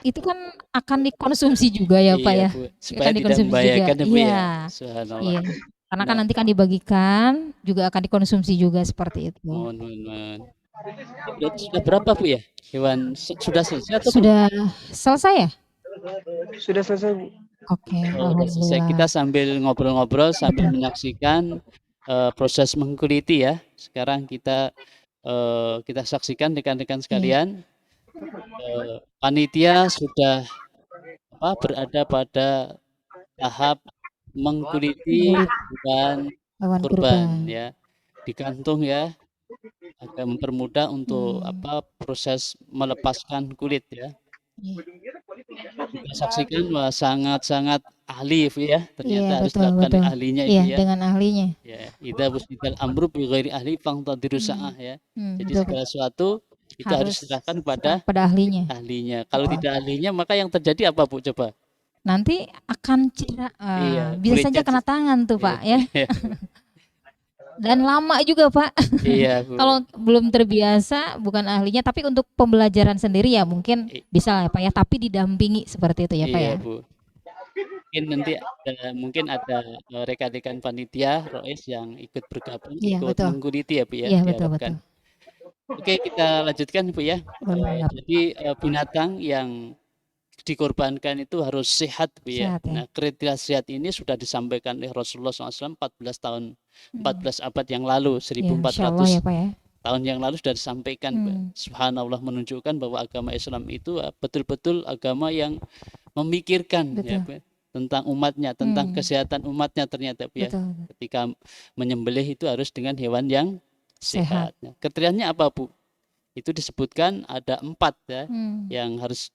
itu kan akan dikonsumsi juga ya Pak ya. Bu. Supaya tidak membahayakan ya Bu ya. Subhanallah. Iya. Karena kan nanti kan dibagikan juga akan dikonsumsi juga seperti itu. Sudah berapa Bu ya? Hewan sudah selesai atau sudah selesai ya? Sudah selesai Bu. Oke. Selesai. Kita sambil ngobrol-ngobrol sambil menyaksikan proses mengkuliti ya. Sekarang kita saksikan rekan-rekan sekalian. Panitia sudah berada pada tahap mengkuliti hewan kurban ya, digantung ya, agar mempermudah untuk proses melepaskan kulit ya. Kita saksikan bahwa sangat-sangat ahli ya, ternyata harus dilakukan ahlinya itu ya. Dengan ahlinya. Ya, idza busnital amru bi ghairi ahli fantadiru sa'ah ya. Jadi segala sesuatu itu harus diserahkan pada ahlinya. Kalau tidak ahlinya maka yang terjadi apa Bu coba? Nanti akan cedera. Bisa saja kena tangan tuh Pak ya. Dan lama juga Pak. Iya Bu. Kalau belum terbiasa bukan ahlinya, tapi untuk pembelajaran sendiri ya mungkin bisa lah ya Pak ya, tapi didampingi seperti itu ya Pak ya. Bu. Mungkin ada rekan-rekan panitia Rois yang ikut bergabung, ikut mengkuliti ya Bu ya. Iya betul. Oke, kita lanjutkan Bu ya. Jadi binatang yang dikorbankan itu harus sehat Bu ya. Nah, kriteria sehat ini sudah disampaikan oleh Rasulullah SAW 14 abad yang lalu, 1400 ya, Pak ya. tahun yang lalu sudah disampaikan. Subhanallah, menunjukkan bahwa agama Islam itu betul-betul agama yang memikirkan ya, Bu, tentang umatnya, tentang kesehatan umatnya ternyata Bu ya. Ketika menyembelih itu harus dengan hewan yang sehat. Nah, kriterianya apa Bu? Itu disebutkan ada 4 ya, yang harus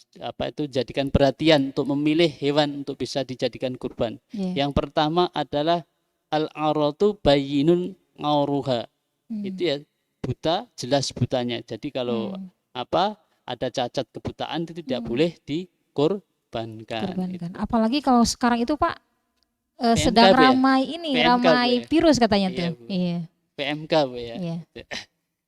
jadikan perhatian untuk memilih hewan untuk bisa dijadikan kurban. Yang pertama adalah al-aratu bayyinun ngauruha. Itu ya buta, jelas butanya. Jadi kalau ada cacat kebutaan itu tidak boleh dikorbankan. Apalagi kalau sekarang itu Pak PMK, sedang Bu, ramai PMK, ramai Bu, ya. virus katanya Iya, tuh. Bu. Iya. PMK Bu ya.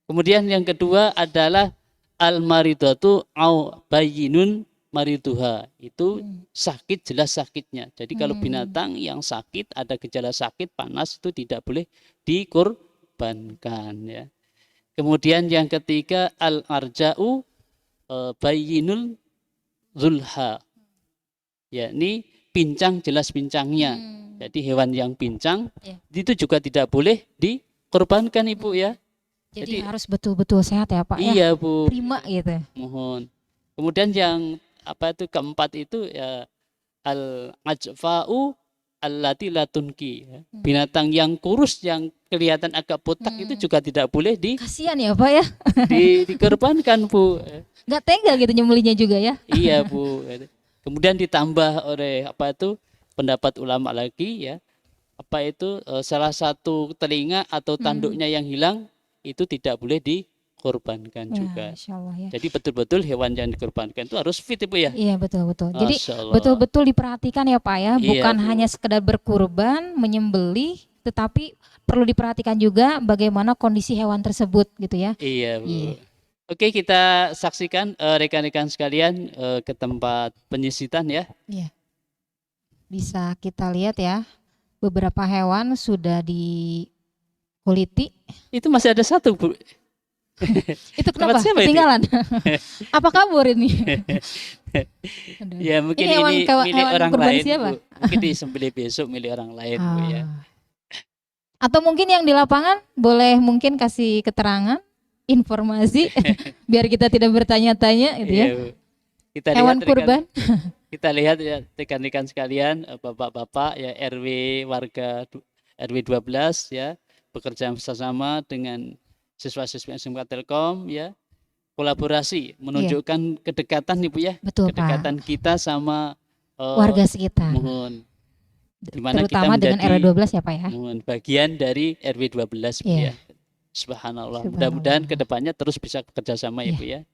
Kemudian yang kedua adalah al-maridatu au bayyinun mariduha. Itu sakit, jelas sakitnya. Jadi kalau binatang yang sakit, ada gejala sakit, panas, itu tidak boleh dikorbankan ya. Kemudian yang ketiga al-arja'u bayyinul zulha. Yakni pincang, jelas pincangnya. Jadi hewan yang pincang itu juga tidak boleh dikorbankan Ibu ya. Jadi harus betul-betul sehat ya Pak iya, ya. Bu. Prima gitu. Mohon. Kemudian yang keempat itu ya al-ajfa'u allati la tunki. Binatang yang kurus yang kelihatan agak botak itu juga tidak boleh kasihan ya Pak ya. Dikorbankan Bu. Nggak tega gitu nyembelihnya juga ya. Iya Bu. Kemudian ditambah oleh pendapat ulama lagi ya. Salah satu telinga atau tanduknya yang hilang itu tidak boleh dikorbankan Ya, juga. Masya Allah ya. Jadi betul-betul hewan yang dikorbankan itu harus fit Ibu ya. Iya betul-betul. Jadi Masya Allah. betul-betul diperhatikan ya Pak ya, Iya, bukan Bu. hanya sekedar berkurban, menyembelih, tetapi perlu diperhatikan juga bagaimana kondisi hewan tersebut gitu ya. Iya, Bu. Iya. Oke, kita saksikan rekan-rekan sekalian ke tempat penyisitan ya. Iya. Bisa kita lihat ya, beberapa hewan sudah dikuliti. Itu masih ada satu, Bu. Itu Tempat kenapa? siapa itu? Ketinggalan. Apa kabur ini? Aduh. Ya mungkin Ini hewan ini milik hewan orang kurban lain, siapa? Bu. Mungkin disembelih besok milik orang lain, Bu ya. Atau mungkin yang di lapangan boleh mungkin kasih keterangan, informasi biar kita tidak bertanya-tanya gitu ya. Iya, Bu. Kita Hewan lihat kurban. kita lihat ya rekan-rekan sekalian, bapak-bapak ya RW warga RW 12 ya, bekerja bersama dengan siswa-siswi SMK Telkom ya, kolaborasi menunjukkan kedekatan Ibu ya. Betul, Pak. Kedekatan kita sama Warga sekitar. Mohon. Dimana Terutama kita dengan menjadi RW 12 ya Pak ya. mohon bagian dari RW 12 Bu Iya. ya. Subhanallah. Mudah-mudahan kedepannya terus bisa bekerja sama ya Bu ya.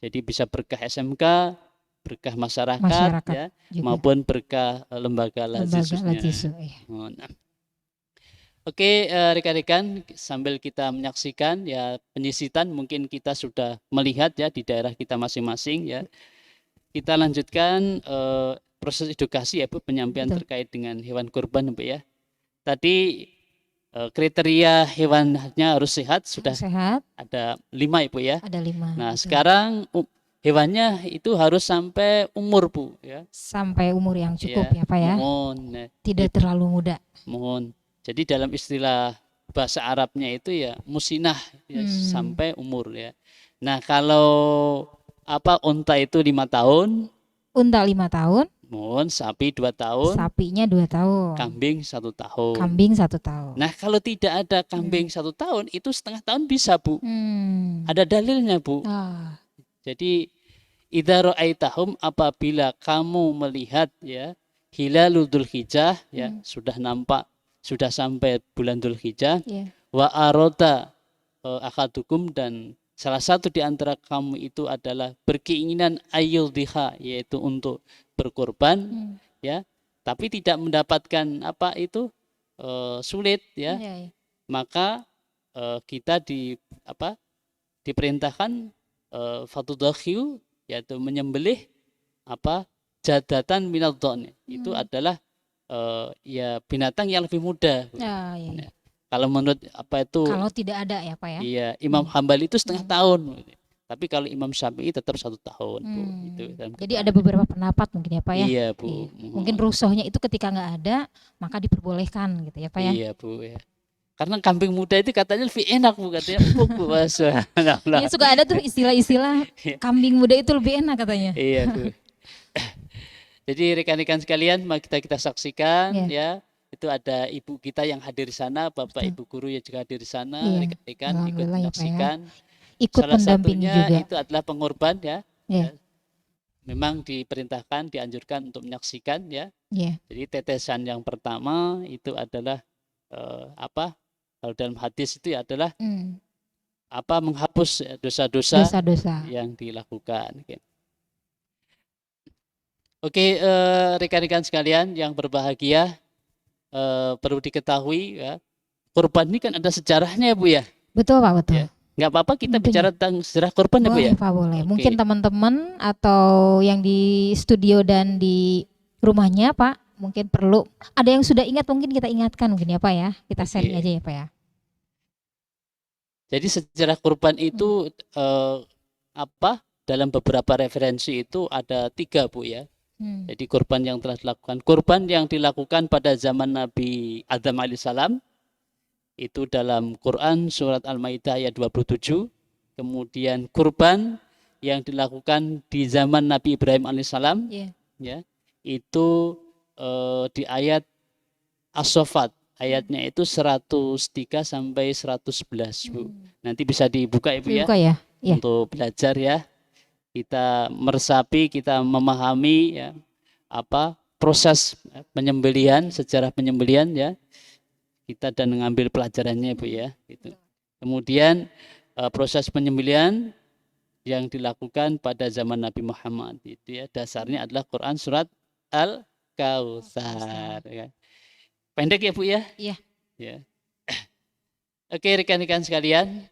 Jadi bisa berkah SMK, berkah masyarakat, ya, juga. maupun berkah lembaga Lazisusnya. Lazisu, iya. Nah. Oke, rekan-rekan, sambil kita menyaksikan ya penyisitan, mungkin kita sudah melihat ya di daerah kita masing-masing ya. Kita lanjutkan proses edukasi ya Bu, penyampaian terkait dengan hewan kurban Bu ya. Tadi kriteria hewannya harus sehat, sudah sehat. Ada 5 Ibu ya. Ada 5. Nah, sekarang hewannya itu harus sampai umur Bu ya. Sampai umur yang cukup ya Pak ya. Mohon. Tidak terlalu muda. Mohon. Jadi dalam istilah bahasa Arabnya itu ya musinah ya, sampai umur ya. Nah, kalau unta itu 5 tahun. Unta 5 tahun. Mohon, sapi 2 tahun. Sapinya 2 tahun. Kambing 1 tahun. Kambing 1 tahun. Nah, kalau tidak ada kambing 1 tahun, itu setengah tahun bisa Bu. Ada dalilnya Bu. Jadi idza ra'aitahum, apabila kamu melihat ya hilalul dzulhijjah ya, sudah nampak, sudah sampai bulan dzulhijjah, wa arada akadukum, dan salah satu di antara kamu itu adalah berkeinginan ayyudhiha, yaitu untuk berkorban ya, tapi tidak mendapatkan sulit ya, maka kita diperintahkan fatudakhiu, yaitu menyembelih jadatan minad dhon. Itu adalah ya binatang yang lebih muda. Iya. Kalau menurut kalau tidak ada ya Pak ya. Iya, Imam Hambali itu setengah tahun. Tapi kalau Imam Syafi'i tetap 1 tahun Bu. Itu jadi ada beberapa pendapat mungkin ya Pak ya. Iya Bu. Mungkin rusuhnya itu ketika nggak ada maka diperbolehkan gitu ya Pak ya. Iya Bu ya. Karena kambing muda itu katanya lebih enak Bu, katanya empuk Bu. Ya, suka ada tuh istilah-istilah kambing muda itu lebih enak katanya. Iya Bu. Jadi rekan-rekan sekalian, mari kita saksikan ya. Itu ada ibu kita yang hadir di sana, Bapak Ibu guru yang juga hadir di sana, rekan-rekan ikut menyaksikan. Ikut Salah mendampingi satunya juga. itu adalah pengorban ya. Ya. Memang diperintahkan, dianjurkan untuk menyaksikan ya. Ya. Jadi tetesan yang pertama itu adalah kalau dalam hadis itu ya adalah menghapus dosa-dosa yang dilakukan. Oke, rekan-rekan sekalian yang berbahagia, perlu diketahui ya, kurban ini kan ada sejarahnya Bu ya. Betul Pak, betul. Ya. Nggak apa-apa kita bicara tentang sejarah kurban ya Bu ya? Boleh Pak, boleh. Mungkin teman-teman atau yang di studio dan di rumahnya Pak, mungkin perlu, ada yang sudah ingat mungkin kita ingatkan mungkin ya Pak ya. Kita sharing aja ya Pak ya. Jadi sejarah kurban itu dalam beberapa referensi itu ada 3 Bu ya. Jadi kurban yang telah dilakukan. Kurban yang dilakukan pada zaman Nabi Adam alaihissalam itu dalam Quran surat Al-Maidah ayat 27. Kemudian kurban yang dilakukan di zaman Nabi Ibrahim alaihissalam ya, itu di ayat As-Saffat. Ayatnya itu 103 sampai 111 Bu. Nanti bisa dibuka Ibu ya. Ya. Untuk belajar ya. Kita meresapi, kita memahami ya proses penyembelihan, sejarah penyembelihan ya. Kita dan mengambil pelajarannya Bu ya. Gitu. Kemudian proses penyembelihan yang dilakukan pada zaman Nabi Muhammad itu ya, dasarnya adalah Quran surat Al-Kautsar ya. Pendek ya Bu ya? Iya. Ya. Oke rekan-rekan sekalian,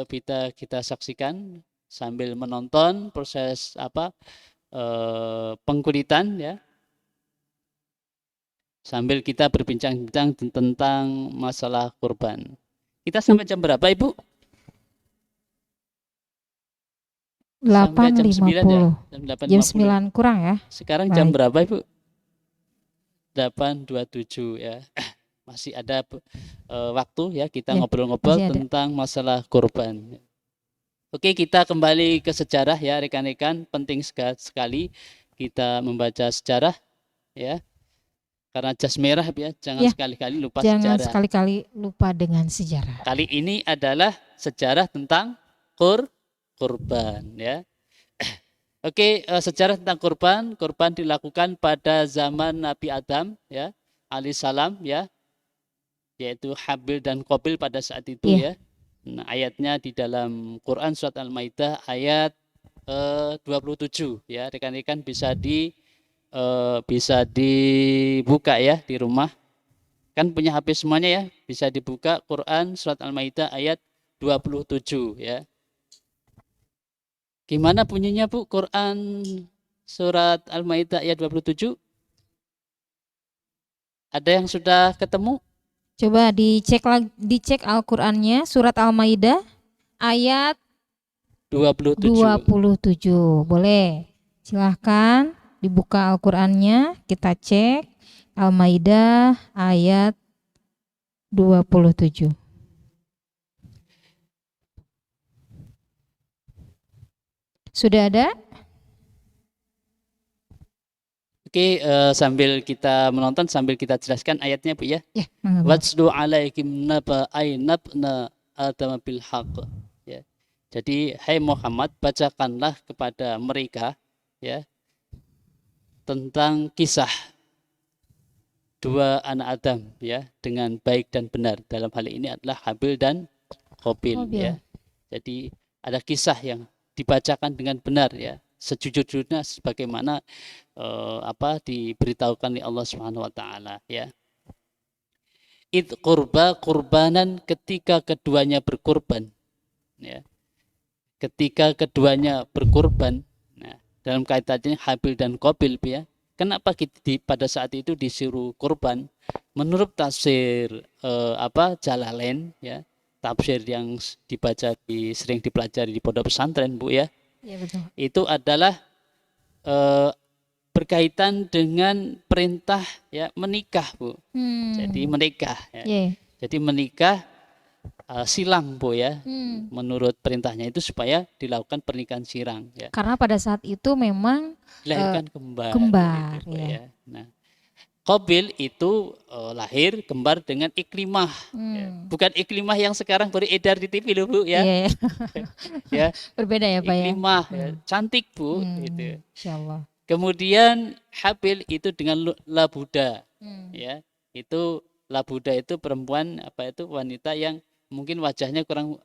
kita saksikan sambil menonton proses pengkulitan ya. Sambil kita berbincang-bincang tentang masalah kurban. Kita sampai jam berapa Ibu? Sampai jam 9 ya? 8.50. Jam 9 kurang ya. Sekarang jam berapa Ibu? 8.27 ya. Masih ada waktu ya kita ngobrol-ngobrol tentang masalah kurban. Oke, kita kembali ke sejarah ya rekan-rekan. Penting sekali kita membaca sejarah ya. Karena jas merah ya, jangan sekali-kali lupa sejarah. Jangan sekali-kali lupa dengan sejarah. Kali ini adalah sejarah tentang kurban ya. Oke, sejarah tentang kurban dilakukan pada zaman Nabi Adam ya, alaihissalam ya, yaitu Habil dan Qabil pada saat itu ya. Nah, ayatnya di dalam Quran surat Al-Maidah ayat 27 ya, rekan-rekan bisa dibuka ya di rumah. Kan punya HP semuanya ya, bisa dibuka Quran surat Al-Maidah ayat 27 ya. Gimana bunyinya Bu Quran surat Al-Maidah ayat 27? Ada yang sudah ketemu? Coba dicek Al-Qur'annya surat Al-Maidah ayat 27. Boleh. Silahkan dibuka Al-Qur'annya, kita cek Al-Maidah ayat 27. Sudah ada? Oke, sambil kita menonton, sambil kita jelaskan ayatnya Bu ya. Watslu alaikum naba ainabna Adam bil haqq. Ya. Jadi, hai Muhammad, bacakanlah kepada mereka ya tentang kisah dua anak Adam ya dengan baik dan benar. Dalam hal ini adalah Habil dan Qabil ya. Jadi ada kisah yang dibacakan dengan benar ya, sejujur-jujurnya sebagaimana diberitahukan oleh Allah Subhanahu wa taala ya. Id kurbanan ketika keduanya berkurban ya. Ketika keduanya berkurban. Nah, dalam kaitannya Habil dan Qabil ya. Kenapa pada saat itu disuruh kurban? Menurut tafsir Jalalain ya. Tafsir yang sering dipelajari di pondok pesantren Bu ya. Iya betul. Itu adalah berkaitan dengan perintah ya menikah Bu. Jadi menikah ya. Jadi menikah silang Bu ya. Menurut perintahnya itu supaya dilakukan pernikahan silang ya. Karena pada saat itu memang dilahirkan kembar gitu, ya. Nah, Qabil itu lahir kembar dengan Iklimah. Ya. Bukan Iklimah yang sekarang beredar di TV loh Bu ya. Ya. Berbeda ya Pak ya. Iklimah ya. Cantik Bu gitu. Insyaallah. Kemudian Habil itu dengan Labuda. Ya. Itu Labuda itu perempuan wanita yang mungkin wajahnya kurang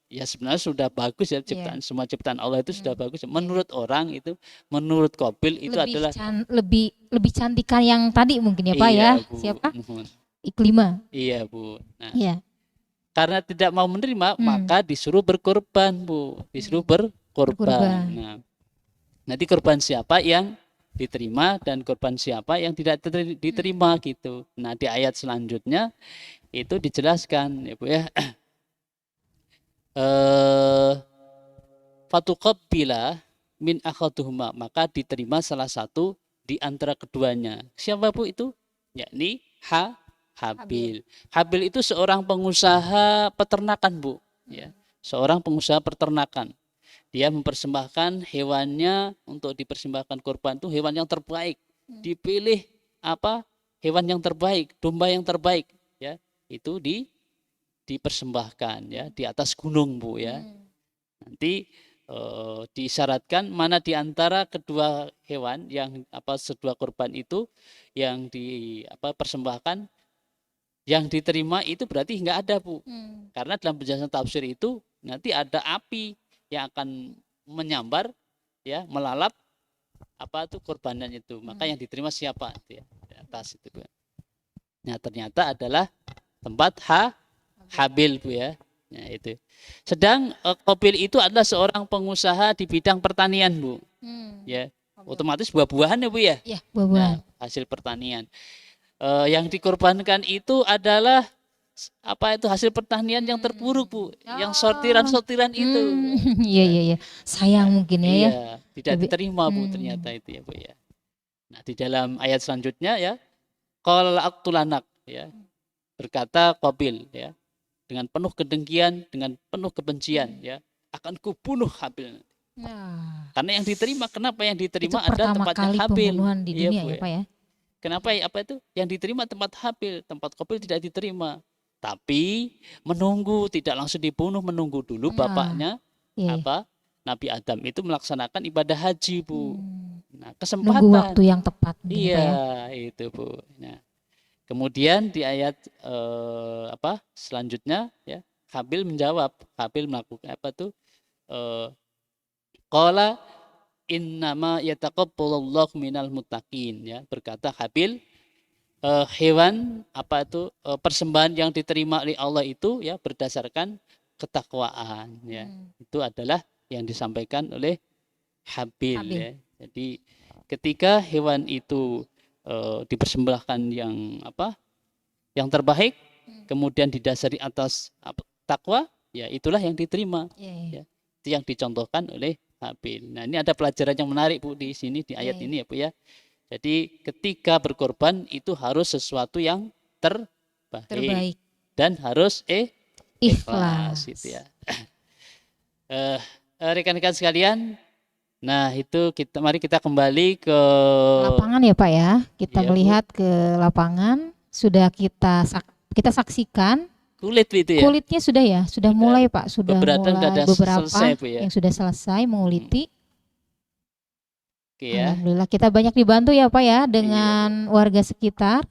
ya sebenarnya sudah bagus ya ciptaan semua ciptaan Allah itu sudah bagus. Menurut orang itu, menurut Qabil itu adalah lebih cantikan yang tadi mungkin ya Pak ya. Bu. Siapa? Iklimah. Iya Bu. Nah, karena tidak mau menerima maka disuruh berkorban Bu. Disuruh berkorban. Nah, nanti korban siapa yang diterima dan korban siapa yang tidak diterima gitu. Nah di ayat selanjutnya itu dijelaskan ya Bu ya. Fatuqabbila min akhaduhuma, maka diterima salah satu di antara keduanya. Siapa Bu itu? Yakni Habil. Habil itu seorang pengusaha peternakan Bu, ya. Seorang pengusaha peternakan. Dia mempersembahkan hewannya untuk dipersembahkan kurban itu hewan yang terbaik. Dipilih hewan yang terbaik, domba yang terbaik, ya. Itu dipersembahkan ya di atas gunung Bu ya. Nanti disyaratkan mana di antara kedua hewan yang kedua kurban itu yang persembahkan yang diterima itu berarti nggak ada Bu. Karena dalam penjelasan tafsir itu nanti ada api yang akan menyambar, ya, melalap apa itu korbanan itu. Maka yang diterima siapa? Itu ya, di atas itu, Bu. Nah, ternyata adalah tempat Habil, Bu ya. Nah, itu. Sedang Qabil itu adalah seorang pengusaha di bidang pertanian, Bu. Ya, otomatis buah-buahan ya, Bu ya. Iya, buah-buahan. Nah, hasil pertanian. Yang dikorbankan itu adalah apa itu hasil pertanian yang terburuk, Bu. Yang sortiran-sortiran itu. Iya, iya, iya. Sayang mungkin ya. Iya, Ya. tidak diterima, Bu, ternyata itu ya, Bu ya. Nah, di dalam ayat selanjutnya ya, qala aqtulanak, ya. Berkata Qabil, ya, dengan penuh kedengkian, dengan penuh kebencian, ya, akan kubunuh Habil. Nah, Karena yang diterima, kenapa yang itu diterima ada pertama tempatnya kali Habil. pembunuhan di Iya, dunia Bu, ya, Pak ya. Kenapa apa itu? Yang diterima tempat Habil, tempat Qabil tidak diterima. Tapi menunggu, tidak langsung dibunuh, menunggu dulu bapaknya Iya, iya. apa? Nabi Adam itu melaksanakan ibadah haji, Bu. Nah, Nunggu kesempatan. waktu yang tepat mungkin, Pak Iya, ya. itu, Bu. Nah, kemudian di ayat selanjutnya ya, Habil menjawab, Habil melakukan apa tuh? Qala innama yataqabbalallahu minal muttaqin, ya. Berkata Habil, hewan apa itu persembahan yang diterima oleh Allah itu ya berdasarkan ketakwaan, ya. Itu adalah yang disampaikan oleh Habil, ya. Jadi ketika hewan itu dipersembahkan yang yang terbaik, kemudian didasari atas takwa, ya itulah yang diterima. Ya. Itu yang dicontohkan oleh Habil. Nah, ini ada pelajaran yang menarik, Bu, di sini di ayat ini ya, Bu ya. Jadi ketika berkorban itu harus sesuatu yang terbaik. Dan harus ikhlas gitu ya. Rekan-rekan sekalian, nah itu mari kita kembali ke lapangan ya, Pak ya. Kita Iya, melihat ke lapangan, sudah kita saksikan kulit itu ya. kulitnya sudah mulai, Pak, sudah beberapa mulai beberapa selesai, Bu, ya. yang sudah selesai menguliti. Oke, ya. Alhamdulillah kita banyak dibantu ya, Pak ya, dengan warga sekitar.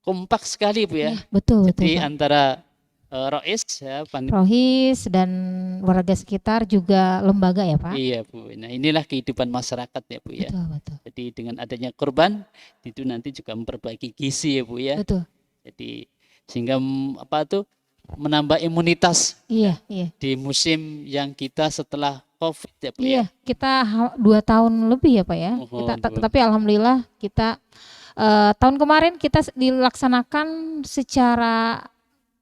Kompak sekali, Bu ya. Betul, Jadi Pak. antara Rois ya, Rohis dan warga sekitar juga lembaga ya, Pak. Iya, Bu. Nah, inilah kehidupan masyarakat ya, Bu ya. Betul. Jadi dengan adanya korban itu nanti juga memperbaiki gizi ya, Bu ya. Betul. Jadi sehingga menambah imunitas. Iya. Di musim yang kita setelah COVID ya, Bu Iya, ya. kita 2 tahun lebih ya, Pak ya. Tapi alhamdulillah kita tahun kemarin kita dilaksanakan secara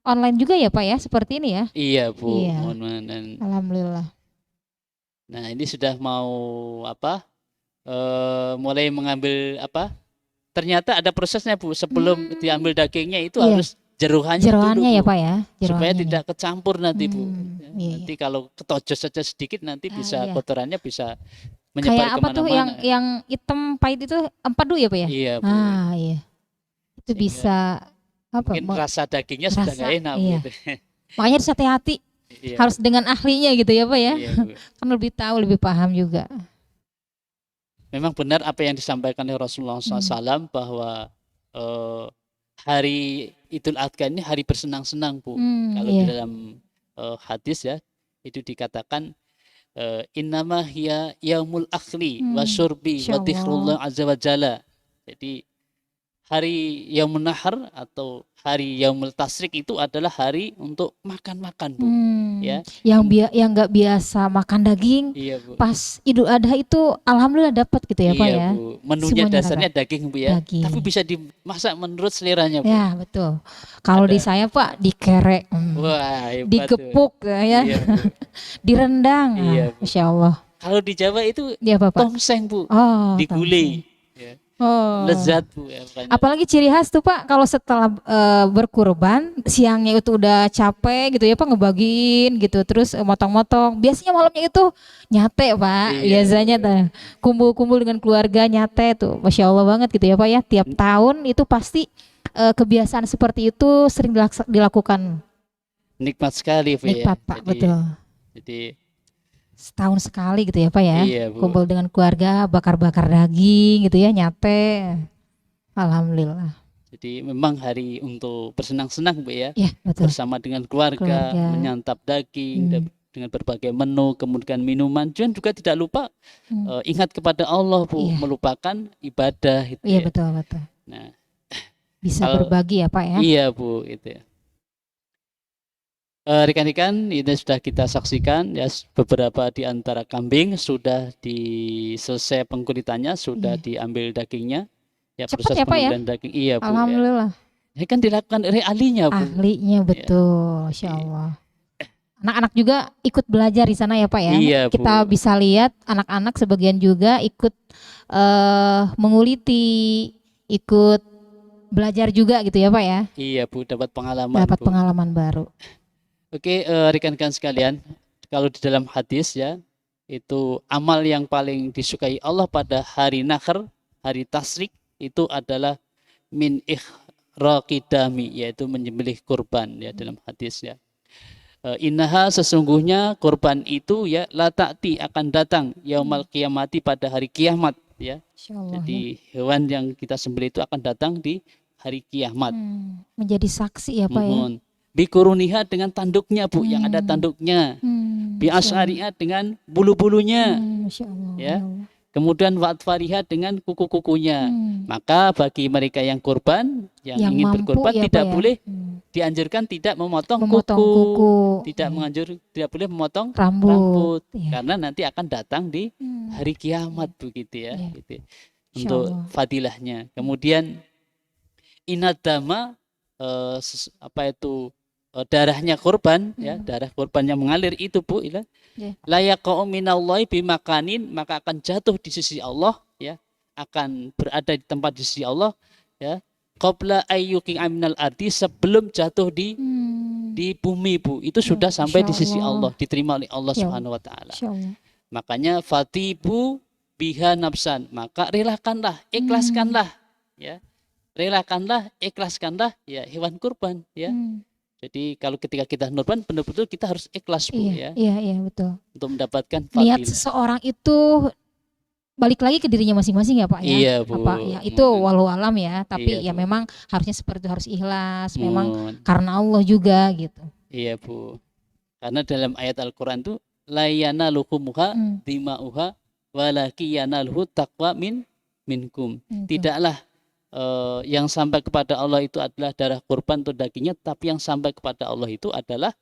online juga ya, Pak ya, seperti ini ya. Iya, Bu. Iya. Dan Alhamdulillah. Nah, ini sudah mau mulai mengambil ternyata ada prosesnya, Bu. Sebelum diambil dagingnya itu harus jeroannya dulu, ya, Bu. Pak ya. Supaya tidak kecampur nanti, Bu. Iya. Nanti kalau ketojos saja sedikit nanti bisa iya. kotorannya bisa menyebar Kayak apa tuh kemana-mana. yang hitam pahit itu empedu ya, Pak ya? Iya, Bu. Iya. Itu bisa Mungkin rasa dagingnya sudah nggak enak, Bu, iya. gitu. Makanya harus hati-hati. Iya. Harus dengan ahlinya gitu ya, Pak ya. Iya, Bu. Kan lebih tahu, lebih paham juga. Memang benar apa yang disampaikan oleh Rasulullah SAW bahwa hari Idul Adha ini hari bersenang-senang, Bu. Kalau di dalam hadis ya itu dikatakan innama hiya yaumul akhli wa syurbi wa dzikrullah azza wa jalla. Jadi hari Yaumun Nahar atau hari Yaumul Tasrik itu adalah hari untuk makan-makan, Bu. Ya. Yang nggak biasa makan daging, Iya, Bu. pas Idul Adha itu alhamdulillah dapat gitu ya, Pak ya. Bu. Menunya Semuanya dasarnya rata. daging, Bu ya. Daging. Tapi bisa dimasak menurut seleranya, Bu. Ya, betul. Kalau di saya, Pak, dikerek, Wah, hebat, digepuk ya, Iya, Bu. direndang. Iya, Bu. Masya Allah. Kalau di Jawa itu Dia apa, Pak? tongseng, Bu. Oh, digulai. Ya. Lezat, Bu. Ya, Apalagi ciri khas tuh, Pak, kalau setelah berkurban siangnya itu udah capek gitu ya, Pak, ngebagiin gitu, terus motong-motong. Biasanya malamnya itu nyate, Pak. Iya. Biasanya tuh kumpul-kumpul dengan keluarga nyate tuh. Masya Allah banget gitu ya, Pak ya. Tiap tahun itu pasti kebiasaan seperti itu sering dilakukan. Nikmat sekali, Bu. Nikmat, ya. Pak, betul. Jadi Setahun sekali gitu ya, Pak ya. Iya, Bu. Kumpul dengan keluarga, bakar-bakar daging gitu ya, nyate. Alhamdulillah. Jadi memang hari untuk bersenang-senang Bu ya, Ya, betul. bersama dengan keluarga, Keluarga. menyantap daging Hmm. dengan berbagai menu, kemudian minuman. Dan juga tidak lupa ingat kepada Allah Bu, Iya. melupakan ibadah itu Iya, ya. betul, betul. Nah, Bisa kalau- berbagi ya Pak ya. Iya Bu, itu ya. Rekan-rekan, ini sudah kita saksikan ya, beberapa di antara kambing sudah selesai pengkulitannya, sudah diambil dagingnya. Ya, Cepat proses ya, Pak ya? pengambilan daging. Iya Bu. Alhamdulillah. Ya. Ini kan dilakukan oleh ahlinya Bu. Ahlinya betul, Masya Allah. Anak-anak juga ikut belajar di sana ya Pak ya. Iya, Bu. Kita bisa lihat anak-anak sebagian juga ikut menguliti, ikut belajar juga gitu ya Pak ya. Iya Bu, dapat pengalaman. Dapat Bu. pengalaman baru. Oke, rekan-rekan sekalian, kalau di dalam hadis ya, itu amal yang paling disukai Allah pada hari Nahr, hari Tasyrik, itu adalah min ihraqidami, yaitu menyembelih kurban ya dalam hadis ya. Innaha, sesungguhnya kurban itu ya la ta'ti, akan datang yaumal qiyamati, pada hari kiamat ya. Insyaallah, Jadi hewan yang kita sembelih itu akan datang di hari kiamat. menjadi saksi ya Pak ya. Mohon. Bikuruniha, dengan tanduknya Bu, yang ada tanduknya. Bi asyariha, dengan bulu-bulunya. Masya Allah. Ya. Kemudian wa'atfariha, dengan kuku-kukunya. Maka bagi mereka yang kurban, yang ingin mampu berkurban, ya, tidak Pak ya. boleh dianjurkan tidak memotong, Memotong kuku. tidak boleh memotong Rambut. Iya. karena nanti akan datang di hari kiamat begitu ya. Gitu. Insya Untuk Allah. fadilahnya. Kemudian inadama, darahnya korban ya, darah korban yang mengalir itu Bu, Ya. layaqa'u minallahi bimakanin, maka akan jatuh di sisi Allah ya, akan berada di tempat di sisi Allah ya, qabla ayyuqi aminal ardi, sebelum jatuh di bumi Bu, itu sudah sampai di sisi Allah, diterima oleh Allah Subhanahu wa taala. Makanya fatibu biha nafsan, maka relakanlah, ikhlaskanlah ya. Relakanlah, ikhlaskanlah ya hewan kurban ya. Jadi kalau ketika kita kurban, benar-benar kita harus ikhlas Bu ya. Iya, betul. Untuk mendapatkan Niat fadilah. seseorang itu balik lagi ke dirinya masing-masing ya Pak ya. Iya, Bu. Apa ya itu walau alam ya, tapi Iya, ya Bu. memang harusnya seperti itu, harus ikhlas, memang Mohon. karena Allah juga gitu. Iya Bu. Karena dalam ayat Al-Quran itu la yanaluhumuha dima'uha walaki yanaluhu taqwa minkum. Tidaklah yang sampai kepada Allah itu adalah darah kurban atau dagingnya, tapi yang sampai kepada Allah itu adalah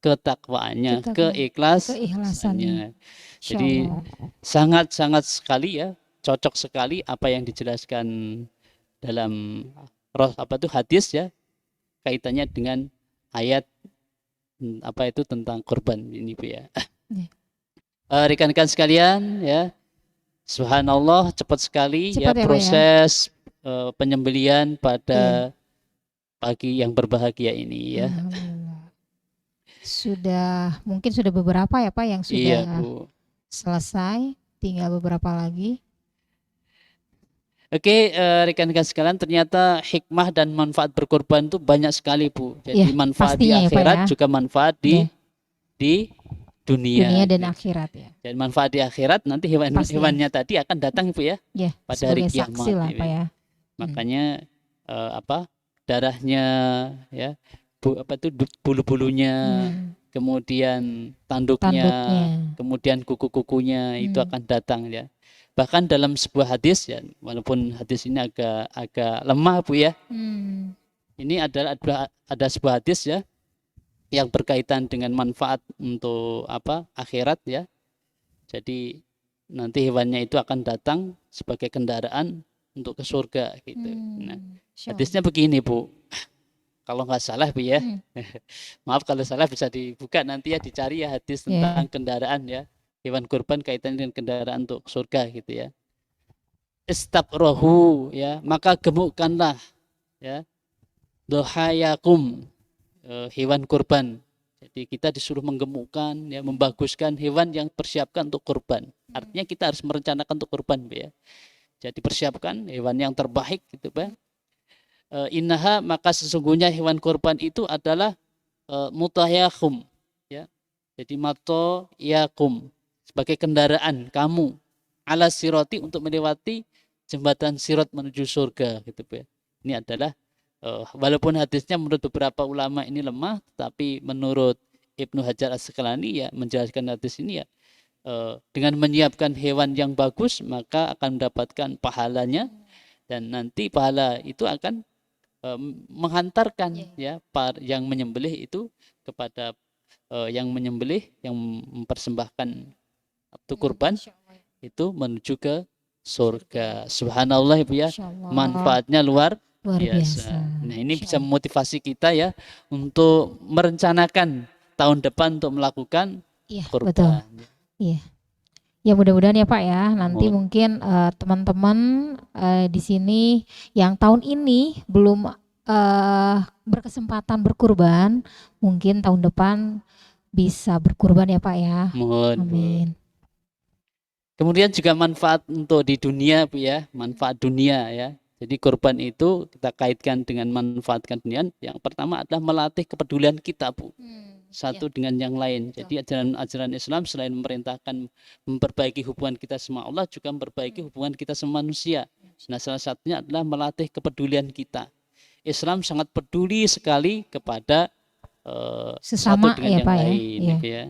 ketakwaannya, keikhlasannya. Jadi sangat-sangat sekali ya, cocok sekali apa yang dijelaskan dalam hadis ya, kaitannya dengan ayat tentang kurban ini Bu ya. Rekan-rekan sekalian ya, subhanallah, cepat sekali Cepat ya, Pak, proses penyembelian pada pagi yang berbahagia ini ya. Mungkin sudah beberapa ya Pak yang sudah Iya, Bu. selesai, tinggal beberapa lagi. Oke, rekan-rekan sekalian, ternyata hikmah dan manfaat berkorban itu banyak sekali Bu. Jadi Iya, manfaat di pastinya ya, Pak, akhirat ya. juga manfaat di dunia. Dunia dan akhirat ya. Dan manfaat di akhirat nanti hewannya tadi akan datang Bu ya. Ya, pada hari sebagai kiamat. saksi lah Pak ya. Makanya darahnya ya, bulu-bulunya, kemudian tanduknya, kemudian kuku-kukunya itu akan datang ya. Bahkan dalam sebuah hadis ya, walaupun hadis ini agak lemah Bu ya. Ini ada sebuah hadis ya yang berkaitan dengan manfaat untuk akhirat ya. Jadi nanti hewannya itu akan datang sebagai kendaraan untuk ke surga gitu. Nah, hadisnya begini Bu. Kalau nggak salah Bu ya. Maaf kalau salah, bisa dibuka nanti ya, dicari ya hadis tentang kendaraan ya. Hewan kurban kaitan dengan kendaraan untuk surga gitu ya. Istabrohu ya, maka gemukkanlah ya dohayakum, hewan kurban. Jadi kita disuruh menggemukkan ya, membaguskan hewan yang persiapkan untuk kurban. Artinya kita harus merencanakan untuk kurban Bu ya. Jadi persiapkan hewan yang terbaik gitu Pak. Innaha, maka sesungguhnya hewan kurban itu adalah mutayakum ya. Jadi mato yakum, sebagai kendaraan kamu ala siroti, untuk melewati jembatan sirat menuju surga gitu ya. Ini adalah walaupun hadisnya menurut beberapa ulama ini lemah, tapi menurut Ibnu Hajar Asqalani ya menjelaskan hadis ini ya dengan menyiapkan hewan yang bagus maka akan mendapatkan pahalanya, dan nanti pahala itu akan menghantarkan ya yang menyembelih itu kepada yang menyembelih, yang mempersembahkan itu kurban itu menuju ke surga. Subhanallah Ibu ya, manfaatnya luar biasa. Nah ini bisa memotivasi kita ya untuk merencanakan tahun depan untuk melakukan kurban. Betul. Iya. Ya mudah-mudahan ya Pak ya, nanti mungkin teman-teman di sini yang tahun ini belum berkesempatan berkurban, mungkin tahun depan bisa berkurban ya Pak ya. Mohon. Amin. Kemudian juga manfaat untuk di dunia Bu ya, manfaat dunia ya. Jadi kurban itu kita kaitkan dengan manfaatkan dunia. Yang pertama adalah melatih kepedulian kita Bu. Satu dengan yang lain. Jadi ajaran Islam selain memerintahkan memperbaiki hubungan kita sama Allah, juga memperbaiki hubungan kita sama manusia. Nah salah satunya adalah melatih kepedulian kita. Islam sangat peduli sekali kepada sesama satu dengan ya yang Pak lain, ya. gitu ya.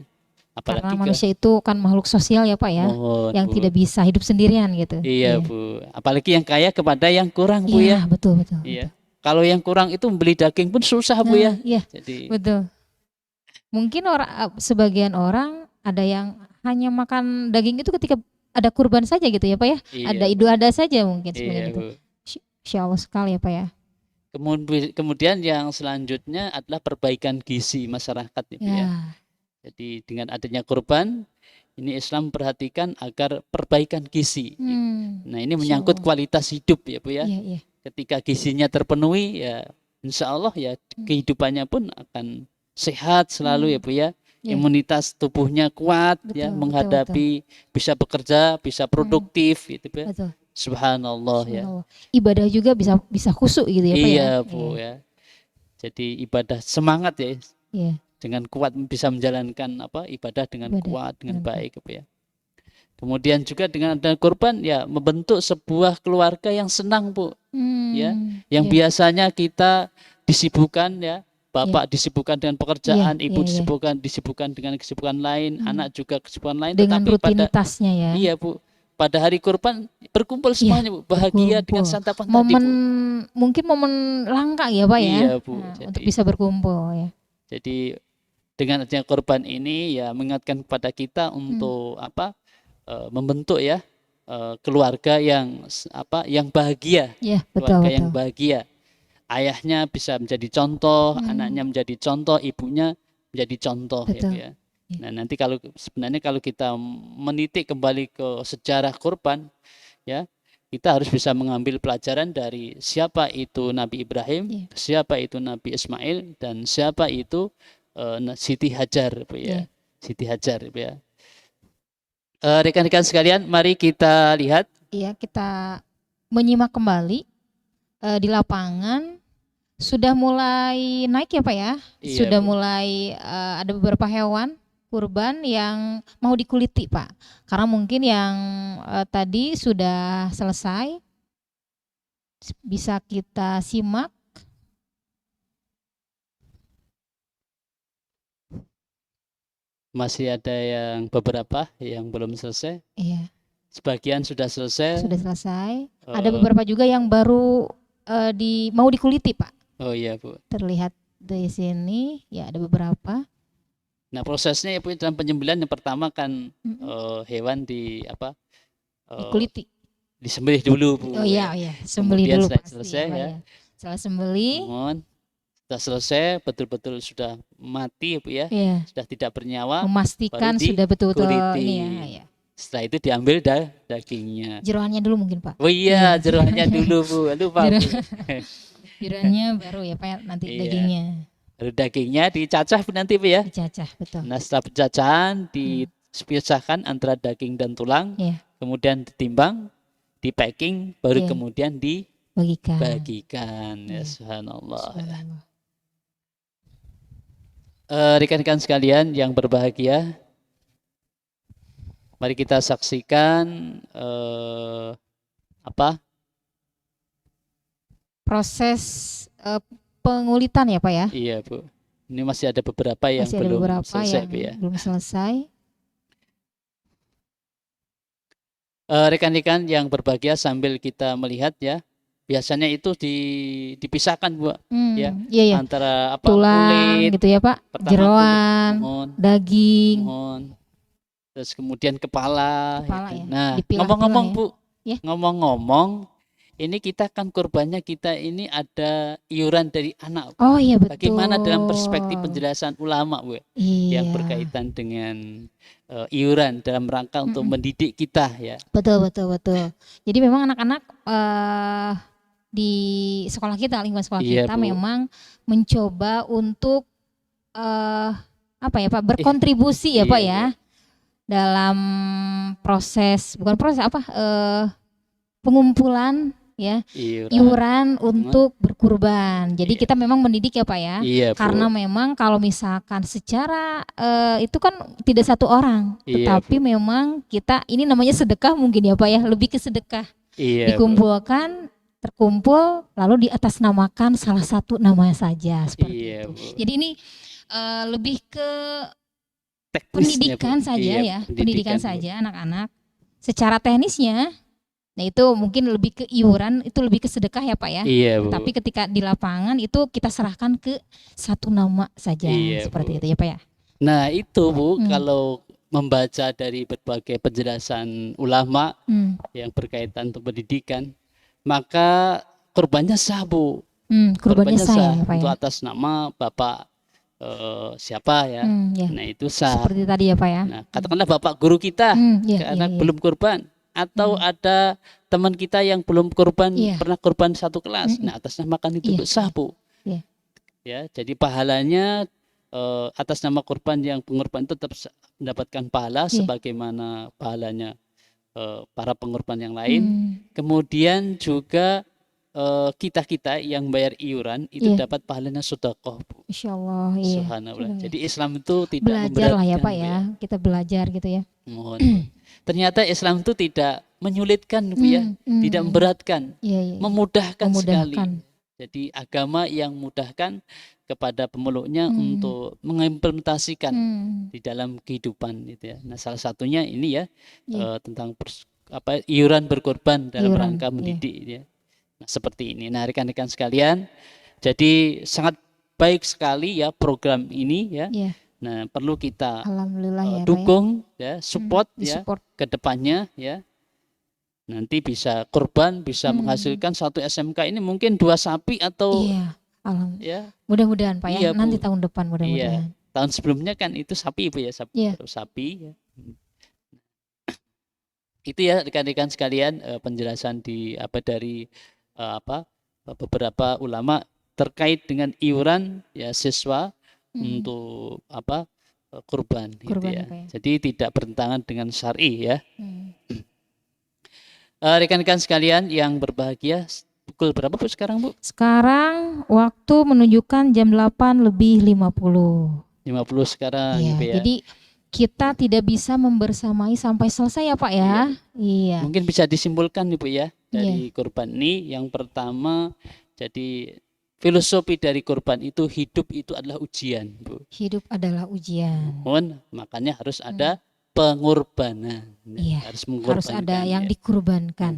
Apalagi Karena manusia itu kan makhluk sosial ya Pak ya, yang Bu, tidak bisa hidup sendirian gitu. Iya Bu, apalagi yang kaya kepada yang kurang Bu ya. Betul. Iya. Kalau yang kurang itu membeli daging pun susah Bu ya. Iya. Jadi betul. Mungkin sebagian orang ada yang hanya makan daging itu ketika ada kurban saja gitu ya Pak ya. Iya, ada idul adha saja mungkin sebagian iya, itu. Bu. Insya Allah sekali ya Pak ya. Kemudian yang selanjutnya adalah perbaikan gizi masyarakat ya Bu ya. Jadi dengan adanya kurban ini Islam perhatikan agar perbaikan gizi. Nah ini menyangkut kualitas hidup ya Bu ya. Iya. Ketika gizinya terpenuhi ya insya Allah ya kehidupannya pun akan sehat selalu ya Bu ya. Imunitas tubuhnya kuat ya menghadapi bisa bekerja, bisa produktif gitu Bu ya. Subhanallah ya. Ibadah juga bisa khusyuk gitu ya Pak ya. Iya Bu ya. Jadi ibadah semangat ya. Iya. Dengan kuat bisa menjalankan ibadah dengan kuat, dengan baik ya. Kemudian juga dengan ada kurban ya membentuk sebuah keluarga yang senang Bu. Ya, yang biasanya kita disibukkan ya, bapak disibukkan dengan pekerjaan, ibu disibukkan dengan kesibukan lain, anak juga kesibukan lain, dengan tetapi rutinitasnya ya. Iya Bu. Pada hari kurban berkumpul semuanya Bu, bahagia dengan santapan tadi Bu. Mungkin momen langka ya Pak ya. Iya Bu. Untuk bisa berkumpul ya. Jadi dengan adanya korban ini ya mengingatkan kepada kita untuk membentuk ya keluarga yang bahagia, keluarga yang bahagia. Ayahnya bisa menjadi contoh, anaknya menjadi contoh, ibunya menjadi contoh ya. Nah nanti sebenarnya kalau kita menitik kembali ke sejarah kurban ya, kita harus bisa mengambil pelajaran dari siapa itu Nabi Ibrahim, siapa itu Nabi Ismail, dan siapa itu Siti Hajar Bu ya. Siti Hajar Bu ya. Rekan-rekan sekalian, mari kita lihat. Iya, kita menyimak kembali di lapangan sudah mulai naik ya Pak ya. Iya, sudah Bu. Mulai ada beberapa hewan kurban yang mau dikuliti Pak. Karena mungkin yang tadi sudah selesai, bisa kita simak. Masih ada yang beberapa yang belum selesai. Iya. Sebagian sudah selesai. Sudah selesai. Ada beberapa juga yang baru mau dikuliti Pak. Oh iya Bu. Terlihat di sini ya ada beberapa. Nah prosesnya ya Bu dalam penyembelihan yang pertama kan hewan dikuliti. Disembelih dulu Bu. Oh iya. Sembelih dulu setelah pasti, selesai ya. Setelah sembelih. Sudah selesai, betul-betul sudah mati Bu ya. Iya. Sudah tidak bernyawa. Memastikan sudah betul-betul ini ya. Setelah itu diambil dagingnya. Jeroannya dulu mungkin Pak. Oh iya, jeroannya dulu Bu. Lupa Bu. Jeroannya baru ya Pak nanti dagingnya. Lalu dagingnya dicacah nanti Bu ya. Dicacah, betul. Nah setelah pencacahan dipisahkan antara daging dan tulang. Kemudian ditimbang, di packing, baru kemudian dibagikan. Ya subhanallah. Rekan-rekan sekalian yang berbahagia, mari kita saksikan proses pengulitan ya Pak ya. Iya Bu. Ini masih ada beberapa yang Masih ada belum beberapa selesai yang Bu ya. belum selesai. Rekan-rekan yang berbahagia, sambil kita melihat ya, biasanya itu dipisahkan Bu ya, Iya ya. antara apa Tulang kulit gitu ya Pak, pertama, jeroan, mohon, daging. terus kemudian kepala Kepala gitu. ya, Nah, dipilah-pilah ngomong-ngomong ya. Bu, Ya. ngomong-ngomong, ini kita kan kurbannya kita ini ada iuran dari anak. Oh iya betul. Bagaimana dalam perspektif penjelasan ulama Bu yang Iya. berkaitan dengan iuran dalam rangka untuk mendidik kita ya. Betul. Jadi memang anak-anak di sekolah kita, lingkungan sekolah Iya, kita Bu. memang mencoba untuk apa ya Pak, berkontribusi ya Pak Iya, ya dalam proses, bukan proses apa, pengumpulan ya iuran untuk berkurban. Jadi kita memang mendidik ya Pak ya. Iya, Bu. Karena memang kalau misalkan secara itu kan tidak satu orang, Iya, tetapi memang kita ini namanya sedekah mungkin ya Pak ya, lebih ke sedekah. Iya, Bu. Dikumpulkan, terkumpul, lalu diatasnamakan salah satu nama saja seperti Iya, itu. Bu. Jadi ini lebih ke Teknisnya, pendidikan Bu. saja Iya, ya, pendidikan Bu. saja anak-anak. Secara teknisnya, nah itu mungkin lebih ke iuran, itu lebih ke sedekah ya Pak ya. Iya, Bu. Tapi ketika di lapangan itu kita serahkan ke satu nama saja, Iya, seperti Bu. itu ya Pak ya. Nah itu Bu, kalau membaca dari berbagai penjelasan ulama yang berkaitan untuk pendidikan, maka kurbannya sah Bu. Kurbannya sah ya Pak untuk ya. atas nama Bapak siapa ya. Ya. Nah itu sah. Seperti tadi ya Pak ya. Nah katakanlah Bapak guru kita karena iya. belum kurban, atau ada teman kita yang belum kurban, pernah kurban satu kelas. Nah atas namakan itu sah Bu. Iya. Ya, jadi pahalanya atas nama kurban yang pengorban itu tetap mendapatkan pahala sebagaimana pahalanya para pengorban yang lain. Kemudian juga kita yang bayar iuran itu dapat pahalanya sedekah Bu. Insyaallah iya. Subhanallah. Jadi Islam itu tidak belajar lah ya memberatkan, Pak ya. Kita belajar gitu ya. Mohon. Ternyata Islam itu tidak menyulitkan Bu ya, tidak memberatkan, Iya. memudahkan sekali. Memudahkan. Jadi agama yang mudahkan kepada pemeluknya untuk mengimplementasikan di dalam kehidupan gitu ya. Nah, salah satunya ini ya tentang iuran berkorban dalam rangka mendidik ya. Nah, seperti ini. Nah, rekan-rekan sekalian, jadi sangat baik sekali ya program ini ya. Nah, perlu kita Alhamdulillah ya, dukung ya, support ya disupport. ke depannya ya. Nanti bisa kurban, bisa menghasilkan satu SMK ini mungkin 2 sapi atau Alhamdulillah. ya. Mudah-mudahan Pak ya, Iya, Bu. nanti tahun depan mudah-mudahan. Iya. Tahun sebelumnya kan itu sapi Bu ya, sapi ya. Itu ya rekan-rekan sekalian penjelasan dari beberapa ulama terkait dengan iuran ya siswa untuk kurban gitu ya. Jadi tidak bertentangan dengan syar'i ya. Rekan-rekan sekalian yang berbahagia, pukul berapa Bu sekarang Bu? Sekarang waktu menunjukkan jam 8:50. 50 sekarang Iya, gitu ya. jadi kita tidak bisa membersamai sampai selesai ya Pak ya. Iya. Mungkin bisa disimpulkan nih Bu ya dari kurban ini, yang pertama jadi filosofi dari kurban itu, hidup itu adalah ujian Bu. Hidup adalah ujian. Makanya harus ada pengorbanan. Harus mengorbankan. Harus ada yang dikurbankan.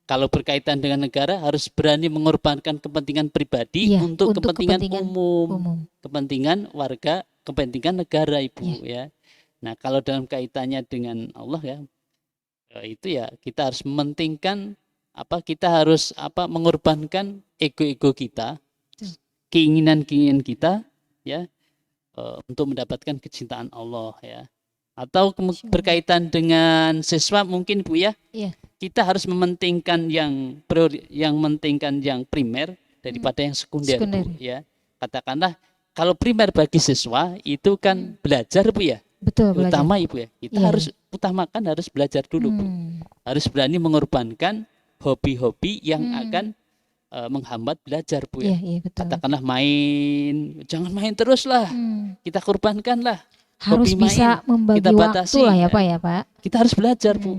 Kalau berkaitan dengan negara harus berani mengorbankan kepentingan pribadi untuk kepentingan umum, kepentingan warga, kepentingan negara Ibu ya. Nah, kalau dalam kaitannya dengan Allah ya, itu ya kita harus mementingkan kita harus mengorbankan ego-ego kita, keinginan-keinginan kita ya untuk mendapatkan kecintaan Allah ya. Atau berkaitan dengan siswa mungkin Bu ya. Kita harus mementingkan yang primer daripada yang sekunder. Bu ya. Katakanlah kalau primer bagi siswa itu kan belajar Bu ya. Betul, utama Ibu ya. Kita harus utamakan harus belajar dulu Bu. Harus berani mengorbankan hobi-hobi yang akan menghambat belajar Bu ya. Katakanlah main, jangan main terus lah. Kita korbankan lah. Harus hobi bisa main, membagi kita waktu batasi, lah ya Pak ya Pak. Kita harus belajar Bu.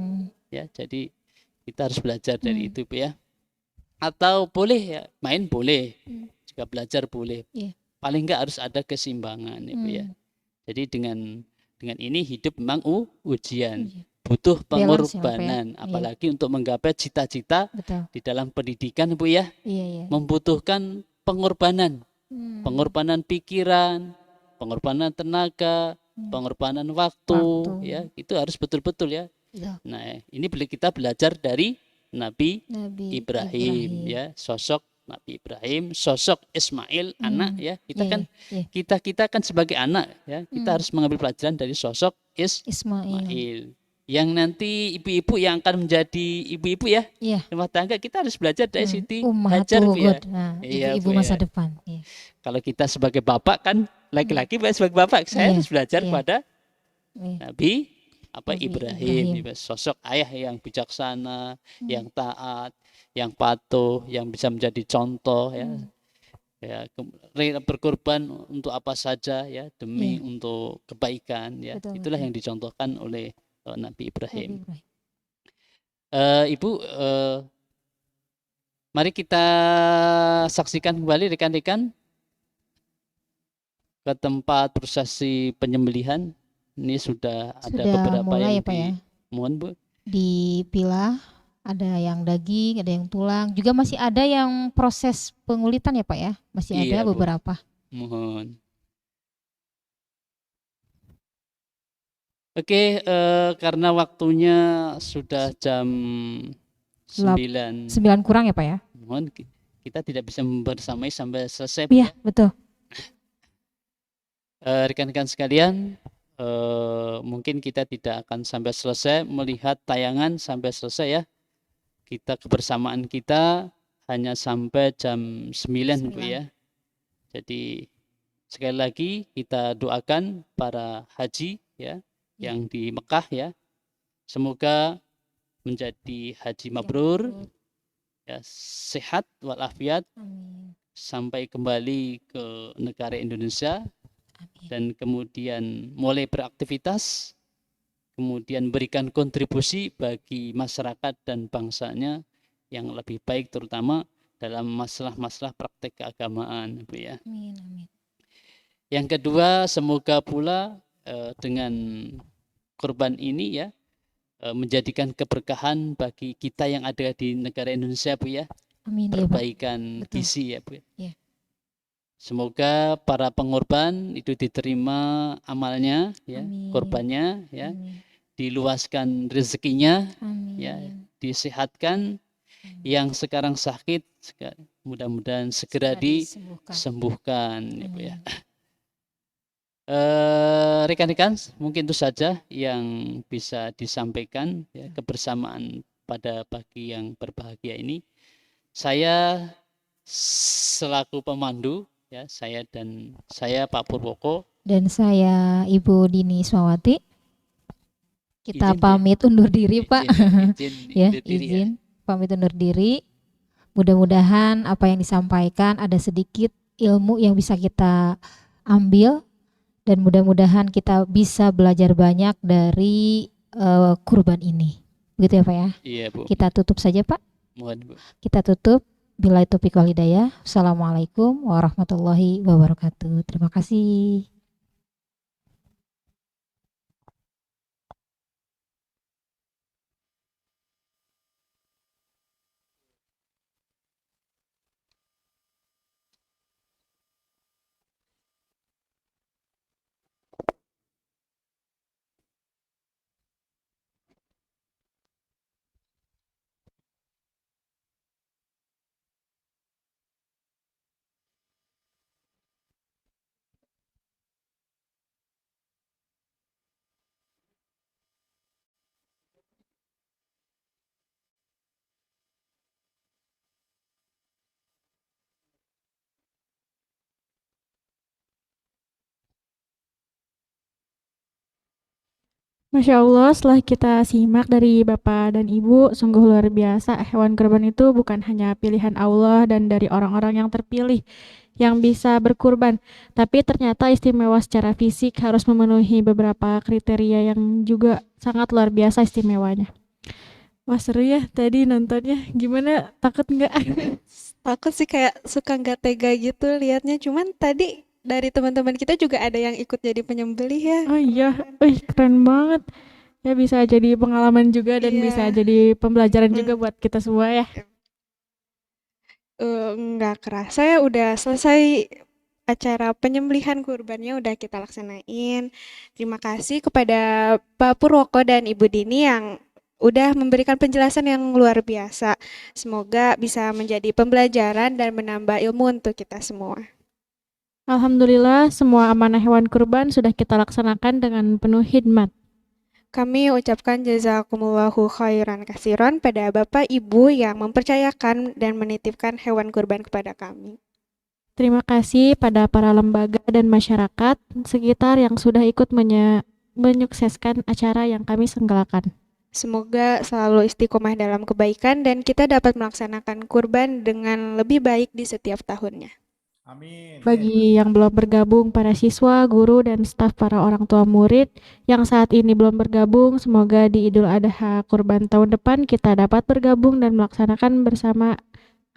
Ya, jadi kita harus belajar dari itu Bu ya. atau boleh ya main boleh, juga belajar boleh. Iya. Paling enggak harus ada keseimbangan ya, Bu ya. Jadi dengan ini hidup memang ujian, butuh Balance ya, Pak ya. pengorbanan, Iya. apalagi untuk menggapai cita-cita Betul. di dalam pendidikan Bu ya, Iya, iya. membutuhkan pengorbanan, pengorbanan pikiran, pengorbanan tenaga, pengorbanan waktu, ya itu harus betul-betul ya. Betul. Nah ini kita belajar dari Nabi Ibrahim. Ibrahim ya, sosok Nabi Ibrahim, sosok Ismail anak ya. Kita Iya, kan iya. kita kan sebagai anak ya, kita harus mengambil pelajaran dari sosok Ismail. Yang nanti ibu-ibu yang akan menjadi ibu-ibu ya, Iya. rumah tangga, kita harus belajar dari Siti Hajar Ummahatul Bu ya. Ghud. Nah, Iya, ibu-ibu Bu, masa ya. depan. Iya. Kalau kita sebagai bapak kan laki-laki, sebagai bapak saya Iya, harus belajar iya. pada Iya. Nabi Nabi Ibrahim, Ibrahim. sosok ayah yang bijaksana, yang taat, yang patuh, yang bisa menjadi contoh ya. Ya, rela berkorban untuk apa saja ya demi Iya. untuk kebaikan ya. Betul, Itulah betul. yang dicontohkan oleh Nabi Ibrahim. Nabi Ibrahim. Ibu, mari kita saksikan kembali rekan-rekan ke tempat prosesi penyembelihan. Ini sudah ada beberapa mulai yang ya, Pak ya. mohon Bu. Dipilah, ada yang daging, ada yang tulang, juga masih ada yang proses pengulitan ya Pak ya, masih Iya, ada Bu. beberapa. Mohon. Oke, karena waktunya sudah jam 9. 9 kurang ya Pak ya. Mohon kita tidak bisa bersamai sampai selesai. Bu, Iya, ya. betul. Rekan-rekan sekalian, mungkin kita tidak akan sampai selesai melihat tayangan sampai selesai ya. Kita kebersamaan kita hanya sampai jam 9 Bu ya. Jadi sekali lagi kita doakan para haji ya yang di Mekah ya. Semoga menjadi haji mabrur ya, sehat walafiat sampai kembali ke negara Indonesia dan kemudian mulai beraktivitas, kemudian berikan kontribusi bagi masyarakat dan bangsanya yang lebih baik, terutama dalam masalah-masalah praktek keagamaan, Bu ya. Amin, amin. Yang kedua, semoga pula dengan kurban ini ya menjadikan keberkahan bagi kita yang ada di negara Indonesia, Bu ya. Amin, ya, Pak. Perbaikan Betul. gizi ya, Bu ya. Ya. Semoga para pengorban itu diterima amalnya ya, Amin. korbannya ya, Amin. diluaskan rezekinya Amin. ya, disehatkan. Yang sekarang sakit mudah-mudahan segera disembuhkan ya, Bu ya. Rekan-rekan, mungkin itu saja yang bisa disampaikan ya, kebersamaan pada pagi yang berbahagia ini. Saya selaku pemandu ya, saya Pak Purwoko Dan saya Ibu Dini Swawati. Kita Izin, pamit undur diri, Pak. Ya, undur diri, izin pamit undur diri. Mudah-mudahan apa yang disampaikan ada sedikit ilmu yang bisa kita ambil, dan mudah-mudahan kita bisa belajar banyak dari kurban ini. Begitu ya Pak ya? Iya, Bu. Kita tutup saja Pak. Mohon, Bu. Kita tutup. Billahi taufiq wal hidayah. Assalamualaikum warahmatullahi wabarakatuh. Terima kasih. Masya Allah, setelah kita simak dari Bapak dan Ibu, sungguh luar biasa. Hewan kurban itu bukan hanya pilihan Allah dan dari orang-orang yang terpilih yang bisa berkurban, tapi ternyata istimewa secara fisik, harus memenuhi beberapa kriteria yang juga sangat luar biasa istimewanya. Wah seru ya tadi nontonnya. Gimana, takut nggak? Takut sih, kayak suka nggak tega gitu liatnya. Cuman tadi dari teman-teman kita juga ada yang ikut jadi penyembelih ya. Oh iya, wih keren banget. Ya bisa jadi pengalaman juga dan bisa Iya. jadi pembelajaran juga buat kita semua ya. Nggak kerasa ya udah selesai acara penyembelihan kurbannya udah kita laksanain. Terima kasih kepada Pak Purwoko dan Ibu Dini yang udah memberikan penjelasan yang luar biasa. Semoga bisa menjadi pembelajaran dan menambah ilmu untuk kita semua. Alhamdulillah semua amanah hewan kurban sudah kita laksanakan dengan penuh hikmat. Kami ucapkan jazakumullahu khairan kasiron pada Bapak Ibu yang mempercayakan dan menitipkan hewan kurban kepada kami. Terima kasih pada para lembaga dan masyarakat sekitar yang sudah ikut menyukseskan acara yang kami selenggarakan. Semoga selalu istiqomah dalam kebaikan dan kita dapat melaksanakan kurban dengan lebih baik di setiap tahunnya. Bagi yang belum bergabung, para siswa, guru, dan staf para orang tua murid yang saat ini belum bergabung, semoga di Idul Adha Kurban tahun depan kita dapat bergabung dan melaksanakan bersama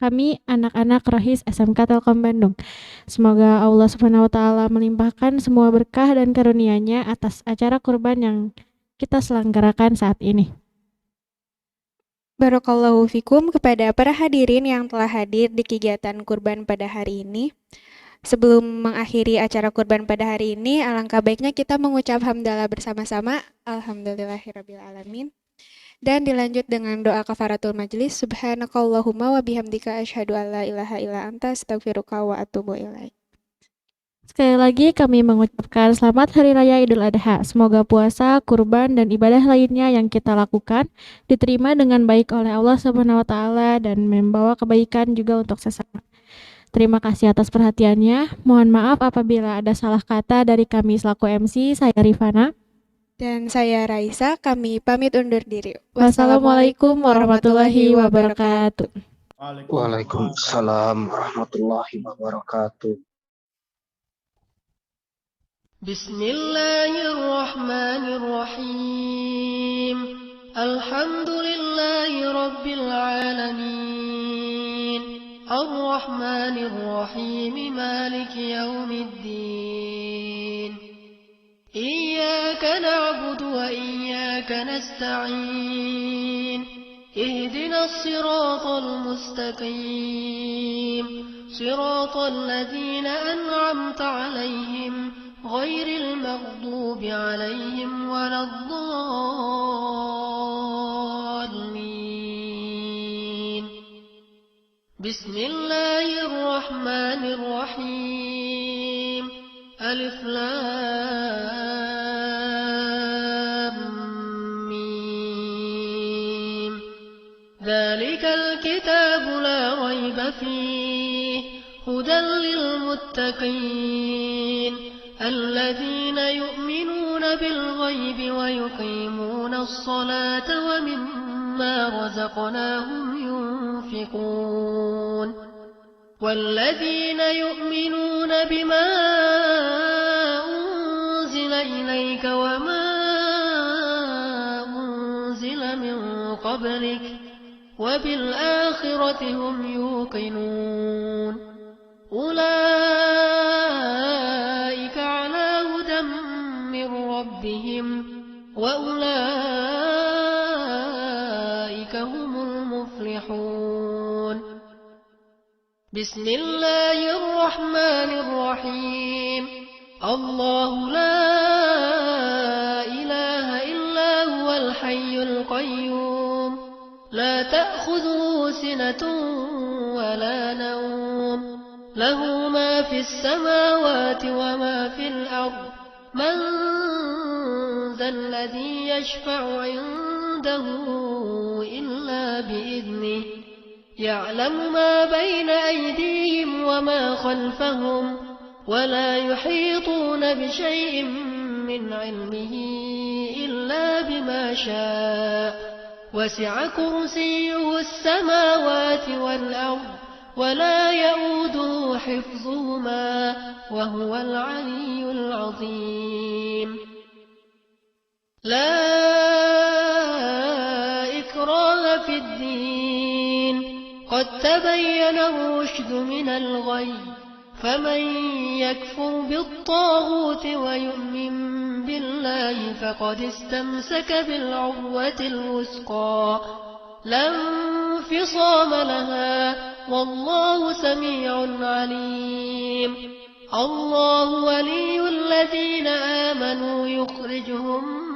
kami anak-anak Rohis SMK Telkom Bandung. Semoga Allah Subhanahu wa taala melimpahkan semua berkah dan karunia-Nya atas acara kurban yang kita selenggarakan saat ini. Barakallahu fikum kepada para hadirin yang telah hadir di kegiatan kurban pada hari ini. Sebelum mengakhiri acara kurban pada hari ini, alangkah baiknya kita mengucap hamdalah bersama-sama. Alhamdulillahirabbil alamin. Dan dilanjut dengan doa kafaratul majlis. Subhanakallahumma wa bihamdika asyhadu an la ilaha illa anta astaghfiruka wa atubu ilaik. Sekali lagi kami mengucapkan selamat Hari Raya Idul Adha. Semoga puasa, kurban, dan ibadah lainnya yang kita lakukan diterima dengan baik oleh Allah Subhanahu wa taala dan membawa kebaikan juga untuk sesama. Terima kasih atas perhatiannya. Mohon maaf apabila ada salah kata dari kami selaku MC. Saya Rifana. Dan saya Raisa, kami pamit undur diri. Wassalamualaikum warahmatullahi wabarakatuh. Waalaikumsalam warahmatullahi wabarakatuh. Bismillahirrahmanirrahim. Alhamdulillahi rabbil alamin. Ar-Rahmanir-Rahim. Maliki yaumiddin. Iyyaka na'budu wa iyyaka nasta'in. Ihdinas siratal mustaqim. Siratal ladzina an'amta 'alaihim ghairil maghdubi 'alaihim waladdallin. Bismillahirrahmanirrahim. Alif Lam Mim. Dzalikal kitabu la raiba fihi hudan lil muttaqin alladzina yu'minuna bil ghaibi wa yuqimuna as-salata wa mimma razaqnahum yunfiqun. والذين يؤمنون بما أنزل إليك وما أنزل من قبلك وبالآخرة هم يوقنون أولئك على هدى من ربهم وأولئك هم المفلحون بسم الله الرحمن الرحيم الله لا إله إلا هو الحي القيوم لا تأخذه سنة ولا نوم له ما في السماوات وما في الأرض من ذا الذي يشفع عنده إلا بإذنه يعلم ما بين أيديهم وما خلفهم ولا يحيطون بشيء من علمه إلا بما شاء وسع كرسيه السماوات والأرض ولا يؤوده حفظهما وهو العلي العظيم لا إكراه قد تبين الرشد من الغي فمن يكفر بالطاغوت ويؤمن بالله فقد استمسك بالعروة الوثقى لا انفصام لها والله سميع عليم الله ولي الذين آمنوا يخرجهم